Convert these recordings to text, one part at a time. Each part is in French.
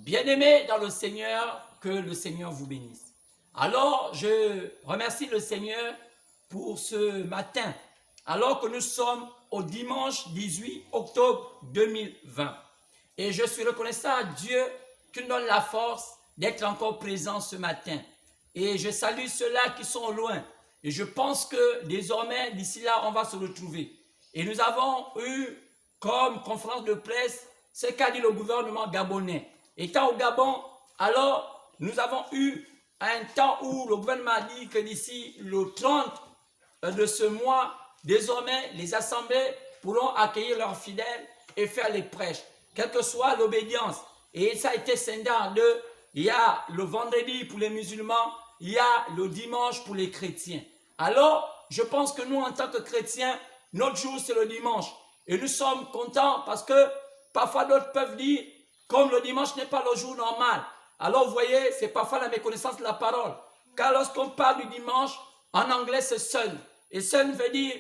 Bien-aimés dans le Seigneur, que le Seigneur vous bénisse. Alors, je remercie le Seigneur pour ce matin, alors que nous sommes au dimanche 18 octobre 2020. Et je suis reconnaissant à Dieu qui nous donne la force d'être encore présent ce matin. Et je salue ceux-là qui sont loin. Et je pense que désormais, d'ici là, on va se retrouver. Et nous avons eu comme conférence de presse ce qu'a dit le gouvernement gabonais. Étant au Gabon, alors nous avons eu un temps où le gouvernement a dit que d'ici le 30 de ce mois, désormais les assemblées pourront accueillir leurs fidèles et faire les prêches, quelle que soit l'obédience. Et ça a été scindé en deux. Il y a le vendredi pour les musulmans, il y a le dimanche pour les chrétiens. Alors, je pense que nous, en tant que chrétiens, notre jour, c'est le dimanche. Et nous sommes contents parce que parfois d'autres peuvent dire, comme le dimanche n'est pas le jour normal. Alors, vous voyez, c'est parfois la méconnaissance de la parole. Car lorsqu'on parle du dimanche, en anglais, c'est sun. Et sun veut dire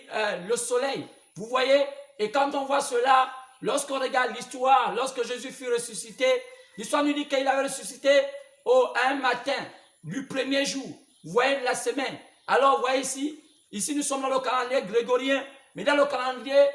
le soleil. Vous voyez, et quand on voit cela, lorsqu'on regarde l'histoire, lorsque Jésus fut ressuscité, l'histoire nous dit qu'il avait ressuscité un matin du premier jour, vous voyez, de la semaine. Alors, vous voyez ici nous sommes dans le calendrier grégorien, mais dans le calendrier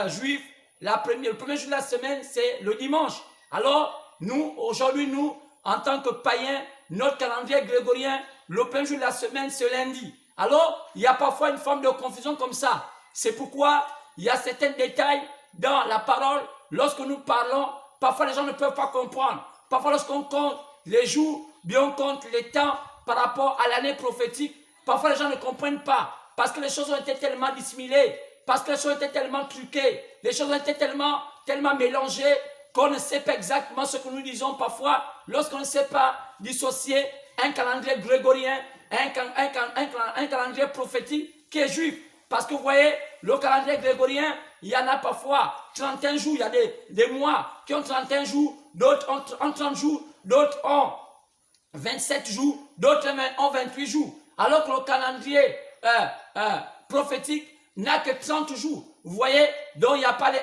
juif, le premier jour de la semaine, c'est le dimanche. Alors, nous, aujourd'hui, nous, en tant que païens, notre calendrier grégorien, le premier jour de la semaine, c'est lundi. Alors, il y a parfois une forme de confusion comme ça. C'est pourquoi il y a certains détails dans la parole. Lorsque nous parlons, parfois les gens ne peuvent pas comprendre. Parfois, lorsqu'on compte les jours, bien on compte les temps par rapport à l'année prophétique, parfois les gens ne comprennent pas parce que les choses ont été tellement dissimulées, parce que les choses ont été tellement truquées, les choses ont été tellement mélangées qu'on ne sait pas exactement ce que nous disons parfois lorsqu'on ne sait pas dissocier un calendrier grégorien, un calendrier prophétique qui est juif. Parce que vous voyez, le calendrier grégorien, il y en a parfois 31 jours, il y a des mois qui ont 31 jours, d'autres ont 30 jours, d'autres ont 27 jours, d'autres ont 28 jours. Alors que le calendrier prophétique n'a que 30 jours. Vous voyez, donc il n'y a pas les 1,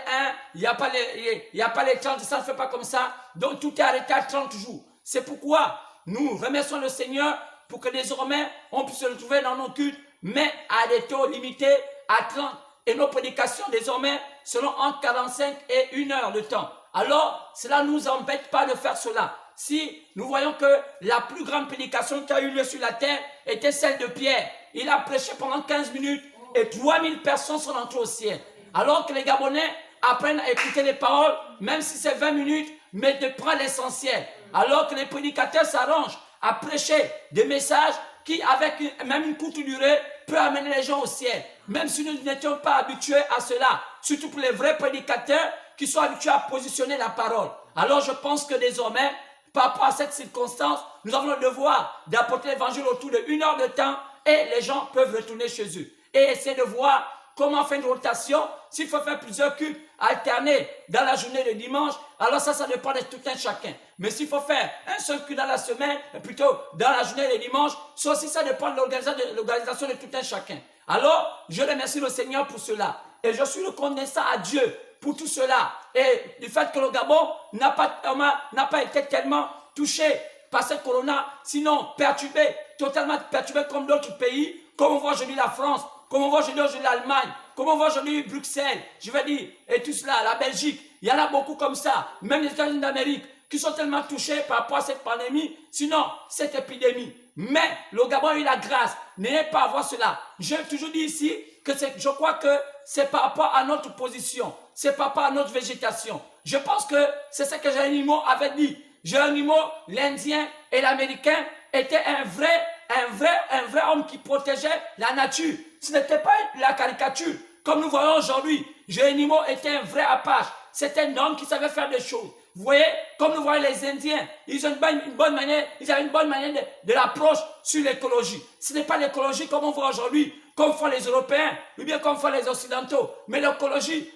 il n'y a pas les 30, ça ne fait pas comme ça. Donc tout est arrêté à 30 jours. C'est pourquoi nous remercions le Seigneur pour que désormais on puisse se retrouver dans nos cultes, mais à des taux limités à 30. Et nos prédications désormais seront entre 45 et 1 heure de temps. Alors, cela ne nous embête pas de faire cela. Si nous voyons que la plus grande prédication qui a eu lieu sur la terre était celle de Pierre. Il a prêché pendant 15 minutes et 3000 personnes sont entrées au ciel. Alors que les Gabonais apprennent à écouter les paroles, même si c'est 20 minutes, mais de prendre l'essentiel. Alors que les prédicateurs s'arrangent à prêcher des messages qui, avec même une courte durée, peut amener les gens au ciel. Même si nous n'étions pas habitués à cela, surtout pour les vrais prédicateurs qui sont habitués à positionner la parole. Alors je pense que désormais, par rapport à cette circonstance, nous avons le devoir d'apporter l'évangile autour de 1 heure de temps et les gens peuvent retourner chez eux. Et essayer de voir comment faire une rotation. S'il faut faire plusieurs cultes alternés dans la journée de dimanche, alors ça dépend de tout un chacun. Mais s'il faut faire un seul culte dans la semaine, plutôt dans la journée de dimanche, ça aussi ça dépend de l'organisation de tout un chacun. Alors, je remercie le Seigneur pour cela. Et je suis reconnaissant à Dieu pour tout cela. Et du fait que le Gabon n'a pas été tellement touché par cette corona, sinon perturbé, totalement perturbé comme d'autres pays, comme on voit aujourd'hui la France, comme on voit aujourd'hui l'Allemagne, comme on voit aujourd'hui Bruxelles, je vais dire, et tout cela, la Belgique, il y en a beaucoup comme ça, même les États-Unis d'Amérique, qui sont tellement touchés par rapport à cette pandémie, sinon cette épidémie. Mais le Gabon a eu la grâce, n'ayez pas à voir cela. J'ai toujours dit ici que je crois que c'est par rapport à notre position, c'est par rapport à notre végétation. Je pense que c'est ce que Geronimo avait dit. Geronimo, l'Indien et l'Américain étaient un vrai homme qui protégeait la nature. Ce n'était pas la caricature. Comme nous voyons aujourd'hui, Geronimo était un vrai Apache. C'était un homme qui savait faire des choses. Vous voyez, comme nous voyons les Indiens, ils ont une bonne manière de l'approche sur l'écologie. Ce n'est pas l'écologie comme on voit aujourd'hui, comme font les Européens, ou bien comme font les Occidentaux, mais l'écologie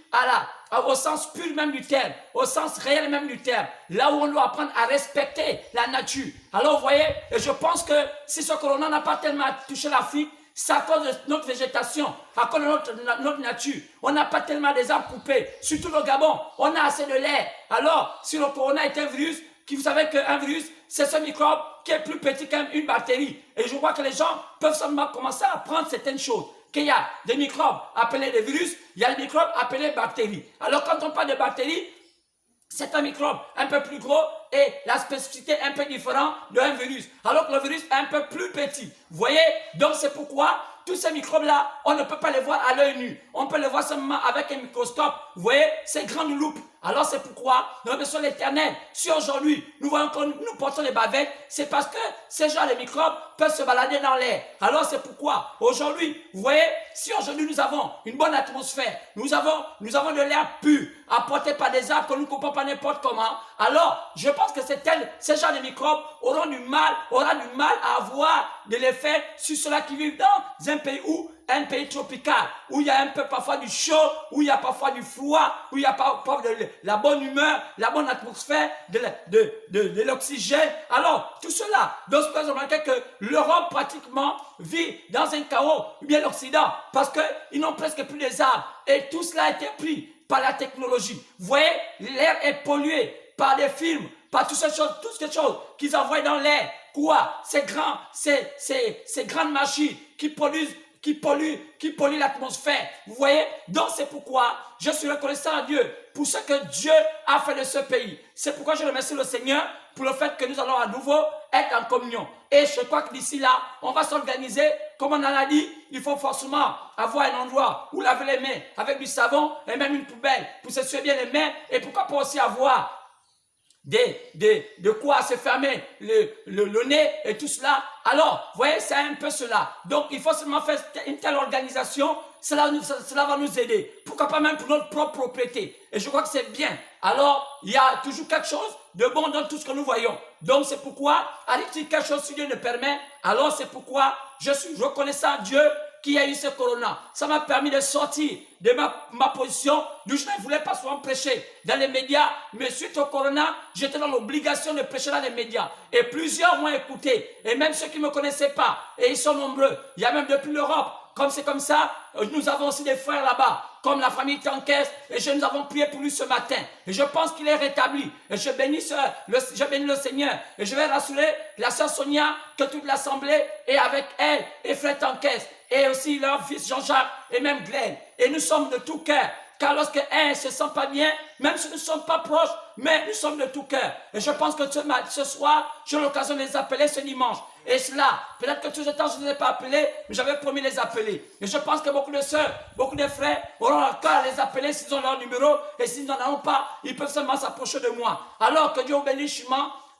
au sens pur même du terme, au sens réel même du terme, là où on doit apprendre à respecter la nature. Alors vous voyez, et je pense que si ce corona n'a pas tellement touché l'Afrique, c'est à cause de notre végétation, à cause de notre nature. On n'a pas tellement des arbres coupés, surtout au Gabon, on a assez de l'air. Alors, si le corona est un virus qui vous savez qu'un virus, c'est ce microbe qui est plus petit qu'une bactérie. Et je vois que les gens peuvent seulement commencer à apprendre certaines choses. Qu'il y a des microbes appelés des virus, il y a des microbes appelés bactéries. Alors quand on parle de bactéries, c'est un microbe un peu plus gros et la spécificité est un peu différente d'un virus. Alors que le virus est un peu plus petit. Vous voyez? Donc c'est pourquoi tous ces microbes-là, on ne peut pas les voir à l'œil nu. On peut les voir seulement avec un microscope. Vous voyez? Ces grandes loupes. Alors c'est pourquoi nous avons besoin de l'Éternel. Si aujourd'hui nous voyons que nous portons des bavettes, c'est parce que ces genres de microbes peuvent se balader dans l'air. Alors c'est pourquoi aujourd'hui, vous voyez, si aujourd'hui nous avons une bonne atmosphère, nous avons de l'air pur, apporté par des arbres que nous ne coupons pas n'importe comment, alors je pense que ces genres de microbes auront du mal à avoir de l'effet sur ceux-là qui vivent dans un pays tropical, où il y a un peu parfois du chaud, où il y a parfois du froid, où il y a parfois de la bonne humeur, la bonne atmosphère, de l'oxygène. Alors, tout cela, donc je peux remarquer que l'Europe pratiquement vit dans un chaos, ou bien l'Occident, parce qu'ils n'ont presque plus des arbres. Et tout cela a été pris par la technologie. Vous voyez, l'air est pollué par des films, par toutes ces choses qu'ils envoient dans l'air. Quoi? Ces grandes machines qui polluent l'atmosphère. Vous voyez? Donc c'est pourquoi je suis reconnaissant à Dieu pour ce que Dieu a fait de ce pays. C'est pourquoi je remercie le Seigneur pour le fait que nous allons à nouveau être en communion. Et je crois que d'ici là, on va s'organiser. Comme on en a dit, il faut forcément avoir un endroit où laver les mains avec du savon et même une poubelle pour s'essuyer bien les mains. Et pourquoi pas aussi avoir de quoi se fermer le nez et tout cela. Alors, vous voyez, c'est un peu cela. Donc, il faut seulement faire une telle organisation. Cela va nous aider. Pourquoi pas même pour notre propre propriété. Et je crois que c'est bien. Alors, il y a toujours quelque chose de bon dans tout ce que nous voyons. Donc, c'est pourquoi, arrive-t-il quelque chose si Dieu le permet, alors c'est pourquoi je suis reconnaissant à Dieu qui a eu ce corona. Ça m'a permis de sortir de ma position d'où je ne voulais pas souvent prêcher dans les médias. Mais suite au corona, j'étais dans l'obligation de prêcher dans les médias. Et plusieurs m'ont écouté. Et même ceux qui ne me connaissaient pas. Et ils sont nombreux. Il y a même depuis l'Europe. Comme c'est comme ça, nous avons aussi des frères là-bas, comme la famille Tankes, et nous avons prié pour lui ce matin. Et je pense qu'il est rétabli. Et je bénis le Seigneur. Et je vais rassurer la sœur Sonia que toute l'assemblée est avec elle, et frère Tankes, et aussi leur fils Jean-Jacques, et même Glenn. Et nous sommes de tout cœur. Car lorsque un ne se sent pas bien, même si nous ne sommes pas proches, mais nous sommes de tout cœur. Et je pense que ce soir, j'ai l'occasion de les appeler ce dimanche. Et cela, peut-être que tout ce temps, je ne les ai pas appelés, mais j'avais promis de les appeler. Et je pense que beaucoup de sœurs, beaucoup de frères auront le cœur à les appeler s'ils ont leur numéro. Et s'ils n'en ont pas, ils peuvent seulement s'approcher de moi. Alors que Dieu vous bénisse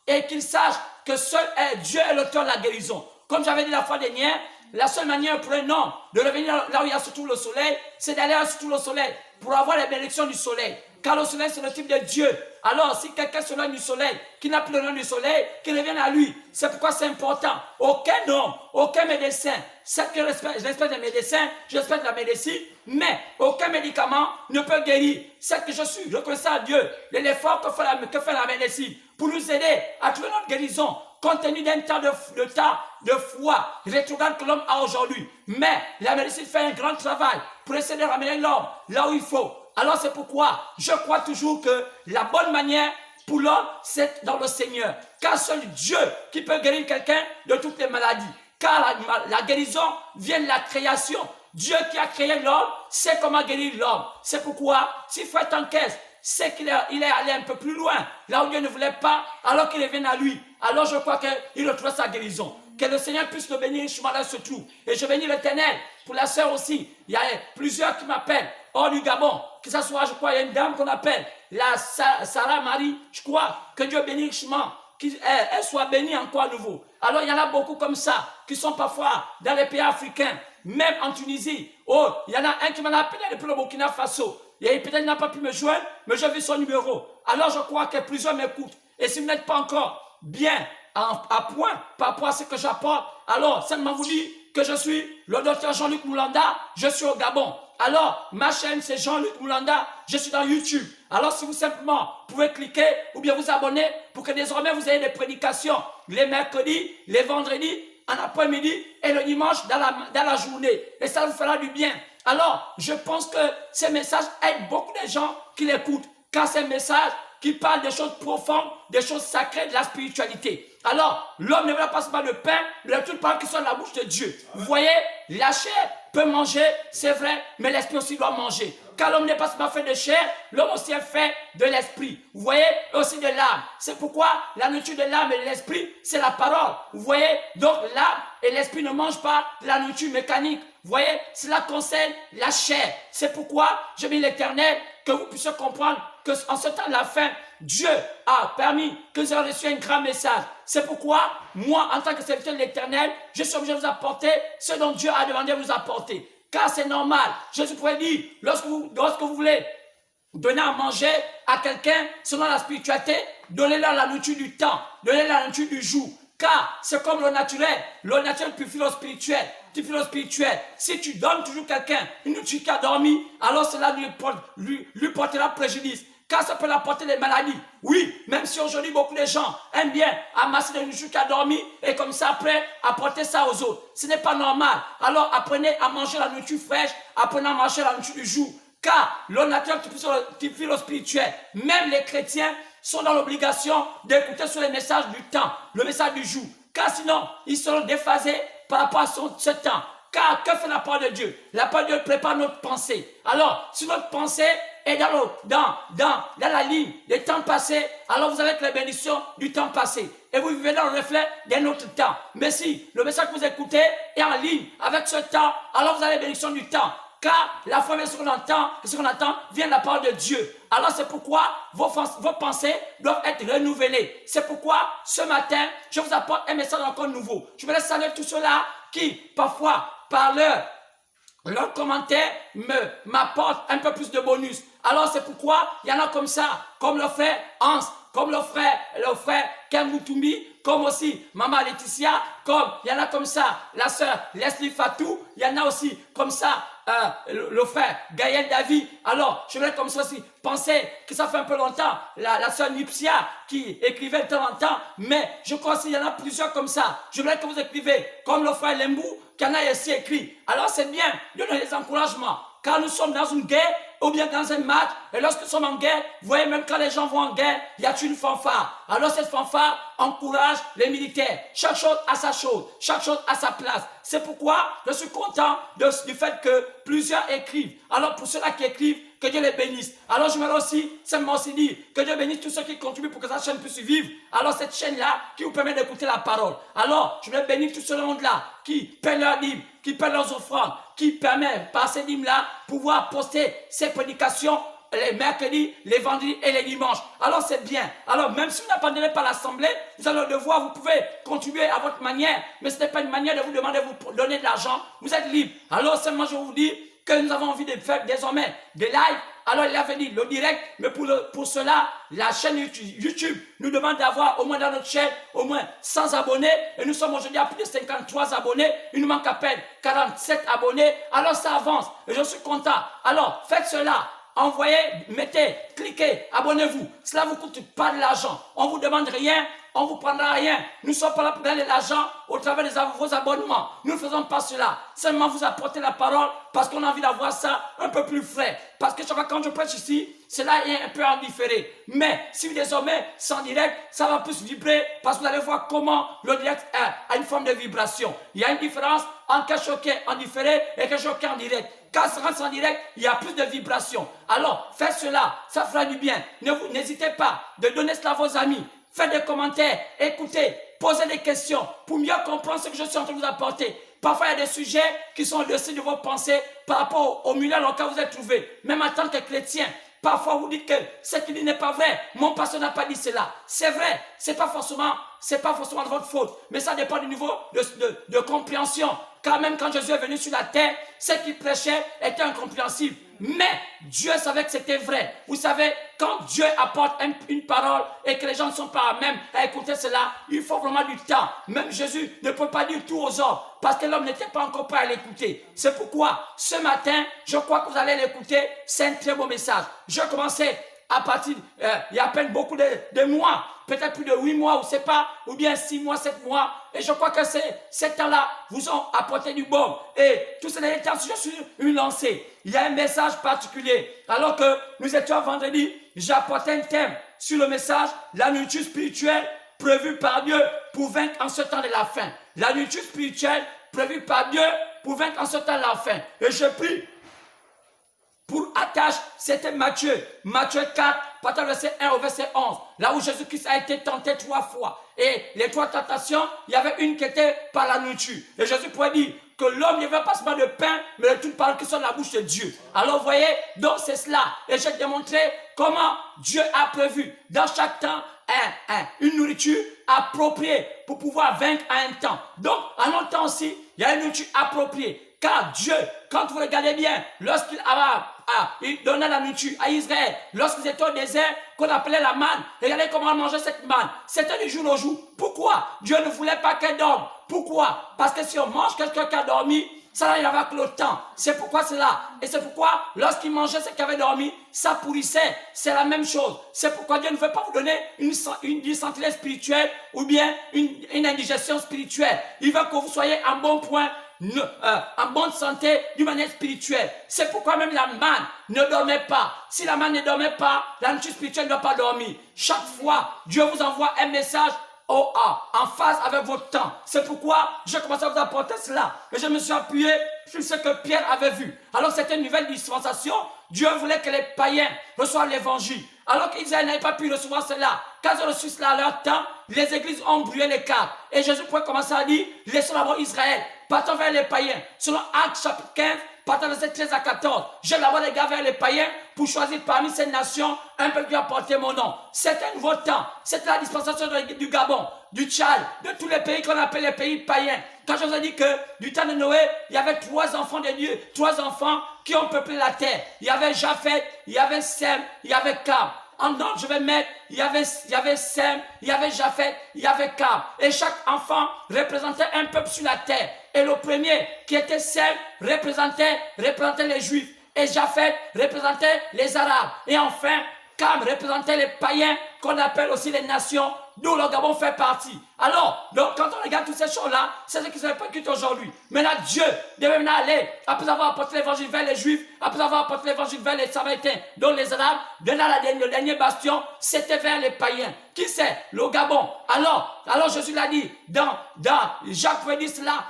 et qu'ils sachent que seul Dieu est l'auteur de la guérison. Comme j'avais dit la fois dernière, la seule manière pour un homme de revenir là où il y a surtout le soleil, c'est d'aller surtout le soleil pour avoir la bénédiction du soleil. Car le soleil, c'est le type de Dieu. Alors, si quelqu'un s'éloigne du soleil, qui n'a plus le nom du soleil, qu'il revienne à lui. C'est pourquoi c'est important. Aucun homme, aucun médecin, c'est que je respecte les médecins, je respecte la médecine, mais aucun médicament ne peut guérir. C'est que je suis reconnaissant à Dieu de l'effort que fait la médecine pour nous aider à trouver notre guérison, compte tenu d'un temps de foi rétrograde que l'homme a aujourd'hui. Mais la médecine fait un grand travail pour essayer de ramener l'homme là où il faut. Alors c'est pourquoi je crois toujours que la bonne manière pour l'homme, c'est dans le Seigneur. Car seul Dieu qui peut guérir quelqu'un de toutes les maladies. Car la guérison vient de la création. Dieu qui a créé l'homme sait comment guérir l'homme. C'est pourquoi, si frère Tankes sait qu'il est allé un peu plus loin, là où Dieu ne voulait pas, alors qu'il revienne à lui, alors je crois qu'il retrouve sa guérison. Que le Seigneur puisse le bénir richement là ce trou. Et je bénis l'Éternel pour la sœur aussi. Il y a plusieurs qui m'appellent hors du Gabon. Que ce soit, je crois, il y a une dame qu'on appelle la Sarah Marie. Je crois que Dieu bénit richement. Qu'elle soit bénie encore à nouveau. Alors il y en a beaucoup comme ça qui sont parfois dans les pays africains, même en Tunisie. Oh, il y en a un qui m'en a appelé depuis le Burkina Faso. Et peut-être qu'il n'a pas pu me joindre, mais j'ai vu son numéro. Alors je crois que plusieurs m'écoutent. Et si vous n'êtes pas encore bien à point par rapport à ce que j'apporte, alors seulement vous dire que je suis le docteur Jean-Luc Moulanda, je suis au Gabon. Alors, ma chaîne c'est Jean-Luc Moulanda, je suis dans YouTube. Alors si vous simplement pouvez cliquer ou bien vous abonner pour que désormais vous ayez des prédications les mercredis, les vendredis, en après-midi et le dimanche dans la journée. Et ça vous fera du bien. Alors, je pense que ces messages aident beaucoup de gens qui l'écoutent. Car ces messages qui parle des choses profondes, des choses sacrées, de la spiritualité. Alors, l'homme ne va pas se parler de pain, mais de toutes paroles qui sont dans la bouche de Dieu. Vous voyez, la chair peut manger, c'est vrai, mais l'esprit aussi doit manger. Car l'homme n'est pas seulement fait de chair, l'homme aussi est fait de l'esprit. Vous voyez, aussi de l'âme. C'est pourquoi la nourriture de l'âme et de l'esprit, c'est la parole. Vous voyez, donc l'âme et l'esprit ne mangent pas de la nourriture mécanique. Vous voyez, cela concerne la chair. C'est pourquoi je bénis l'Éternel, que vous puissiez comprendre qu'en ce temps de la fin, Dieu a permis que vous ayez reçu un grand message. C'est pourquoi, moi, en tant que serviteur de l'Éternel, je suis obligé de vous apporter ce dont Dieu a demandé de vous apporter. Car c'est normal. Jésus pourrait dire, lorsque vous voulez donner à manger à quelqu'un, selon la spiritualité, donnez-leur la nourriture du temps, donnez-leur la nourriture du jour. Car c'est comme le naturel purifie le spirituel. Si tu donnes toujours quelqu'un une nourriture qui a dormi, alors cela lui portera préjudice. Car ça peut apporter des maladies. Oui, même si aujourd'hui beaucoup de gens aiment bien amasser des nourritures qui a dormi et comme ça après apporter ça aux autres. Ce n'est pas normal. Alors apprenez à manger la nourriture fraîche, apprenez à manger la nourriture du jour. Car le naturel purifie le spirituel. Même les chrétiens sont dans l'obligation d'écouter sur les messages du temps, le message du jour. Car sinon, ils seront déphasés par rapport à ce temps. Car que fait la parole de Dieu? La parole de Dieu prépare notre pensée. Alors, si notre pensée est dans la ligne des temps passés, alors vous avez les bénédictions du temps passé. Et vous vivez dans le reflet d'un autre temps. Mais si le message que vous écoutez est en ligne avec ce temps, alors vous avez les bénédictions du temps. Car la foi, ce qu'on entend vient de la parole de Dieu. Alors c'est pourquoi vos pensées doivent être renouvelées. C'est pourquoi ce matin, je vous apporte un message encore nouveau. Je voudrais saluer tous ceux-là qui, parfois, par leurs commentaires, m'apportent un peu plus de bonus. Alors c'est pourquoi il y en a comme ça, comme le frère Hans, comme le frère Ken Moutoumi, comme aussi Maman Laetitia, comme il y en a comme ça, la sœur Leslie Fatou, il y en a aussi comme ça, le frère Gaël David. Alors, je voudrais comme ça aussi penser que ça fait un peu longtemps, la sœur Nipsia qui écrivait de temps en temps, mais je crois qu'il y en a plusieurs comme ça. Je voudrais que vous écrivez comme le frère Lembou, qui en a aussi écrit. Alors, c'est bien de donner des encouragements, car nous sommes dans une guerre ou bien dans un match, et lorsque nous sommes en guerre, vous voyez, même quand les gens vont en guerre, il y a une fanfare. Alors cette fanfare encourage les militaires. Chaque chose a sa chose, chaque chose a sa place. C'est pourquoi je suis content du fait que plusieurs écrivent. Alors pour ceux-là qui écrivent, que Dieu les bénisse. Alors je voudrais aussi, simplement aussi dire, que Dieu bénisse tous ceux qui contribuent pour que cette chaîne puisse vivre. Alors cette chaîne-là qui vous permet d'écouter la parole. Alors je voudrais bénir tout ce monde-là qui paie leurs livres, qui paie leurs offrandes, qui permet par ces livres-là pouvoir poster ces prédications les mercredis, les vendredis et les dimanches. Alors c'est bien. Alors même si vous n'abandonnez pas l'assemblée, vous avez le devoir, vous pouvez contribuer à votre manière, mais ce n'est pas une manière de vous demander de vous donner de l'argent. Vous êtes libre. Alors seulement je vous dis que nous avons envie de faire désormais des lives. Alors il avait dit le direct, mais pour cela, la chaîne YouTube nous demande d'avoir au moins dans notre chaîne au moins 100 abonnés. Et nous sommes aujourd'hui à plus de 53 abonnés. Il nous manque à peine 47 abonnés. Alors ça avance et je suis content. Alors faites cela. Envoyez, mettez, cliquez, abonnez-vous. Cela ne vous coûte pas de l'argent. On ne vous demande rien, on ne vous prendra rien. Nous ne sommes pas là pour gagner de l'argent au travers de vos abonnements. Nous ne faisons pas cela. Seulement vous apporter la parole parce qu'on a envie d'avoir ça un peu plus frais. Parce que chaque fois quand je prêche ici, cela est un peu en différé. Mais si désormais c'est en direct, ça va plus vibrer parce que vous allez voir comment le direct a une forme de vibration. Il y a une différence entre quelque chose qui est en différé et quelque chose qui est en direct. Quand ça rentre en direct, il y a plus de vibrations. Alors, faites cela, ça fera du bien. N'hésitez pas de donner cela à vos amis. Faites des commentaires, écoutez, posez des questions pour mieux comprendre ce que je suis en train de vous apporter. Parfois, il y a des sujets qui sont au-dessus de vos pensées par rapport au milieu dans lequel vous êtes trouvé. Même en tant que chrétien, parfois vous dites que ce qu'il dit n'est pas vrai. Mon pasteur n'a pas dit cela. C'est vrai, c'est pas forcément de votre faute. Mais ça dépend du niveau de compréhension. Car même quand Jésus est venu sur la terre, ce qu'il prêchait était incompréhensible. Mais Dieu savait que c'était vrai. Vous savez, quand Dieu apporte une parole et que les gens ne sont pas à même à écouter cela, il faut vraiment du temps. Même Jésus ne peut pas dire tout aux hommes parce que l'homme n'était pas encore prêt à l'écouter. C'est pourquoi ce matin, je crois que vous allez l'écouter. C'est un très beau message. Je commençais à partir, il y a à peine beaucoup de mois, peut-être plus de 8 mois, ou bien 6 mois, 7 mois. Et je crois que ces temps-là vous ont apporté du bon. Et tous ces derniers temps, je suis une lancée. Il y a un message particulier. Alors que nous étions vendredi, j'ai apporté un thème sur le message, la nourriture spirituelle prévue par Dieu pour vaincre en ce temps de la fin. La nourriture spirituelle prévue par Dieu pour vaincre en ce temps de la fin. Et je prie pour attache, c'était Matthieu 4, partant du verset 1 au verset 11, là où Jésus-Christ a été tenté 3 fois. Et les 3 tentations, il y avait une qui était par la nourriture. Et Jésus pourrait dire que l'homme ne veut pas seulement de pain, mais de toute parole qui sort de la bouche de Dieu. Alors vous voyez, donc c'est cela. Et j'ai démontré comment Dieu a prévu dans chaque temps une nourriture appropriée pour pouvoir vaincre à un temps. Donc, en notre temps aussi, il y a une nourriture appropriée. Car Dieu, quand vous regardez bien, lorsqu'il il donnait la nourriture à Israël, lorsqu'ils étaient au désert, qu'on appelait la manne, regardez comment on mangeait cette manne. C'était du jour au jour. Pourquoi? Dieu ne voulait pas qu'elle dorme. Pourquoi? Parce que si on mange quelqu'un qui a dormi, ça n'a rien à voir avec le temps. C'est pourquoi c'est là. Et c'est pourquoi, lorsqu'il mangeait ce qui avait dormi, ça pourrissait. C'est la même chose. C'est pourquoi Dieu ne veut pas vous donner une dysenterie spirituelle ou bien une indigestion spirituelle. Il veut que vous soyez en bon point, en bonne santé d'une manière spirituelle. C'est pourquoi même la manne ne dormait pas. Si la manne ne dormait pas, la nourriture spirituelle ne doit pas dormir. Chaque fois, Dieu vous envoie un message en phase avec votre temps. C'est pourquoi j'ai commencé à vous apporter cela. Et je me suis appuyé sur ce que Pierre avait vu. Alors c'était une nouvelle dispensation. Dieu voulait que les païens reçoivent l'évangile. Alors qu'Israël n'avait pas pu recevoir cela. Quand ils ont reçu cela à leur temps, les églises ont brûlé les cadres. Et Jésus pouvait commencer à dire, laissons d'abord Israël, partons vers les païens. Selon Actes chapitre 15, partant de verset 13 à 14, je d'abord les gars vers les païens pour choisir parmi ces nations un peuple qui a porté mon nom. C'était un nouveau temps. C'était la dispensation du Gabon, du Tchad, de tous les pays qu'on appelle les pays païens. Quand je vous ai dit que du temps de Noé, il y avait 3 enfants de Dieu, 3 enfants qui ont peuplé la terre. Il y avait Japheth, il y avait Sem, il y avait Cam. En ordre, je vais mettre, il y avait Sem, il y avait Japheth, il y avait Cam. Et chaque enfant représentait un peuple sur la terre. Et le premier, qui était Sem, représentait les Juifs. Et Japheth représentait les Arabes. Et enfin, Cam représentait les païens qu'on appelle aussi les nations, d'où le Gabon fait partie. Alors, donc, quand on regarde toutes ces choses-là, c'est ce qui se répète aujourd'hui. Maintenant, Dieu devait maintenant aller, après avoir apporté l'évangile vers les Juifs, après avoir apporté l'évangile vers les Samaritains, dont les Arabes, le dernier bastion, c'était vers les païens. Qui c'est? Le Gabon. Alors Jésus l'a dit, dans Jacques pouvait dire cela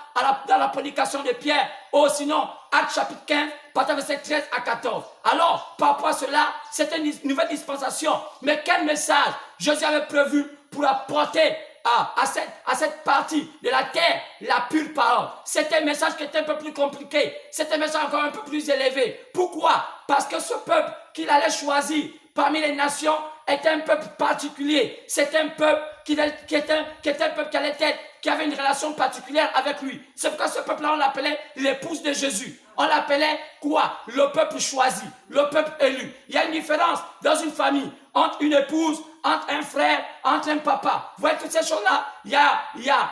dans la prédication de Pierre, ou sinon, Actes chapitre 15, partant verset 13 à 14. Alors, par rapport à cela, c'était une nouvelle dispensation. Mais quel message Jésus avait prévu pour apporter à cette partie de la terre, la pure parole? C'était un message qui était un peu plus compliqué. C'était un message encore un peu plus élevé. Pourquoi? Parce que ce peuple qu'il allait choisir parmi les nations était un peuple particulier. C'était un peuple qui était un peuple qui avait une relation particulière avec lui. C'est pourquoi ce peuple-là, on l'appelait l'épouse de Jésus. On l'appelait quoi? Le peuple choisi, le peuple élu. Il y a une différence dans une famille entre une épouse, entre un frère, entre un papa. Vous voyez toutes ces choses-là? Il y a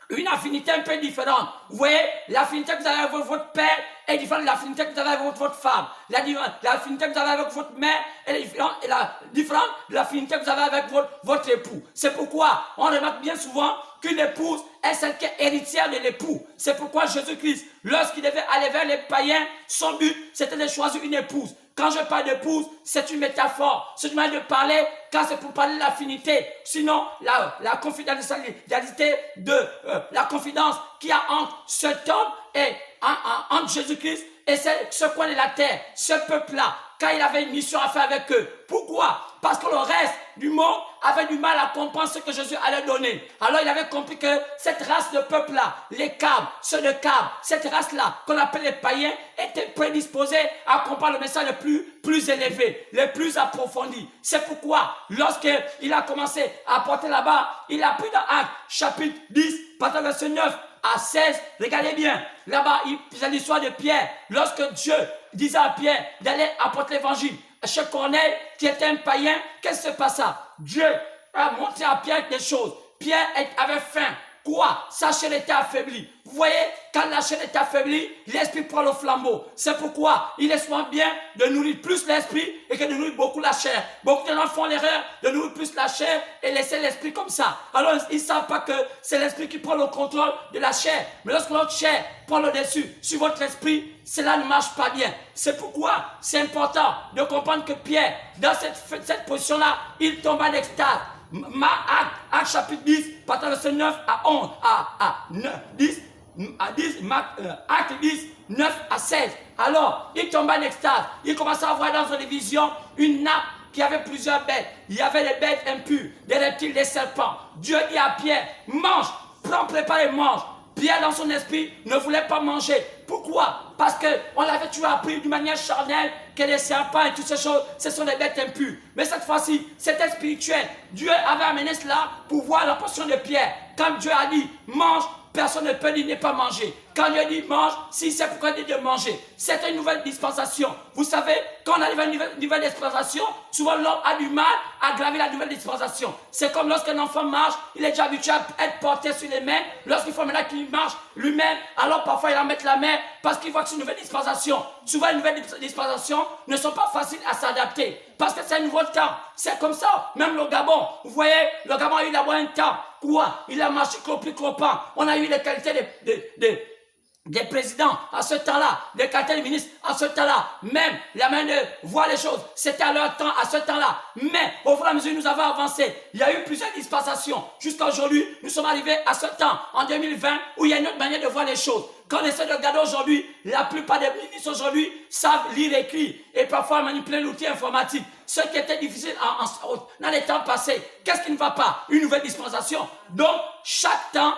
une affinité un peu différente. Vous voyez, l'affinité que vous avez avec votre père est différente de l'affinité que vous avez avec votre femme. L'affinité que vous avez avec votre mère est différente de l'affinité que vous avez avec votre époux. C'est pourquoi on remarque bien souvent qu'une épouse est celle qui est héritière de l'époux. C'est pourquoi Jésus-Christ, lorsqu'il devait aller vers les païens, son but, c'était de choisir une épouse. Quand je parle d'épouse, c'est une métaphore. C'est une manière de parler quand c'est pour parler de l'affinité. Sinon, la confidentialité la confidence qu'il y a entre cet homme et entre Jésus-Christ et ce coin de la terre, ce peuple-là, quand il avait une mission à faire avec eux. Pourquoi? Parce que le reste du monde avait du mal à comprendre ce que Jésus allait donner. Alors il avait compris que cette race de peuple-là, les Cabes, ceux de Cabes, cette race-là, qu'on appelle les païens, était prédisposée à comprendre le message le plus élevé, le plus approfondi. C'est pourquoi, lorsqu'il a commencé à apporter là-bas, il a pris dans Actes, chapitre 10, partant verset 9 à 16, regardez bien, là-bas, c'est l'histoire de Pierre. Lorsque Dieu disait à Pierre d'aller apporter l'évangile chez Corneille, qui était un païen, qu'est-ce qui se passa? Dieu a montré à Pierre des choses. Pierre avait faim. Quoi? Sa chair était affaiblie. Vous voyez, quand la chair est affaiblie, l'esprit prend le flambeau. C'est pourquoi il est souvent bien de nourrir plus l'esprit et que de nourrir beaucoup la chair. Beaucoup de gens font l'erreur de nourrir plus la chair et laisser l'esprit comme ça. Alors, ils ne savent pas que c'est l'esprit qui prend le contrôle de la chair. Mais lorsque notre chair prend le dessus sur votre esprit, cela ne marche pas bien. C'est pourquoi c'est important de comprendre que Pierre, dans cette position-là, il tombe en extase. Acte chapitre 10, partant de verset 9 à 11, à 9, 10, à 10, acte 10, 9 à 16. Alors, il tombe en extase. Il commence à voir dans une vision une nappe qui avait plusieurs bêtes. Il y avait des bêtes impures, des reptiles, des serpents. Dieu dit à Pierre, mange, prends, prépare et mange. Pierre, dans son esprit, ne voulait pas manger. Pourquoi? Parce qu'on l'avait toujours appris d'une manière charnelle que les serpents et toutes ces choses, ce sont des bêtes impures. Mais cette fois-ci, c'était spirituel. Dieu avait amené cela pour voir la portion de Pierre. Quand Dieu a dit, mange, personne ne peut dire ne pas manger. Quand Dieu dit mange, si c'est pourquoi il dit de manger. C'est une nouvelle dispensation. Vous savez, quand on arrive à une nouvelle dispensation, souvent l'homme a du mal à graver la nouvelle dispensation. C'est comme lorsqu'un enfant marche, il est déjà habitué à être porté sur les mains. Lorsqu'il faut maintenant qu'il marche lui-même, alors parfois il en met la main parce qu'il voit que c'est une nouvelle dispensation. Souvent les nouvelles dispensations ne sont pas faciles à s'adapter parce que c'est un nouveau temps. C'est comme ça. Même le Gabon, vous voyez, le Gabon a eu d'abord un temps. Quoi? Il a marché clopant. On a eu les qualités des présidents à ce temps-là, des qualités des ministres à ce temps-là, même la main de voir les choses, c'était à leur temps, à ce temps-là. Mais au fur et à mesure nous avons avancé, il y a eu plusieurs dispensations. Jusqu'à aujourd'hui, nous sommes arrivés à ce temps, en 2020, où il y a une autre manière de voir les choses. Quand on essaie de regarder aujourd'hui, la plupart des ministres aujourd'hui savent lire et écrire et parfois manipuler l'outil informatique. Ce qui était difficile dans les temps passés. Qu'est-ce qui ne va pas? Une nouvelle dispensation. Donc, chaque temps,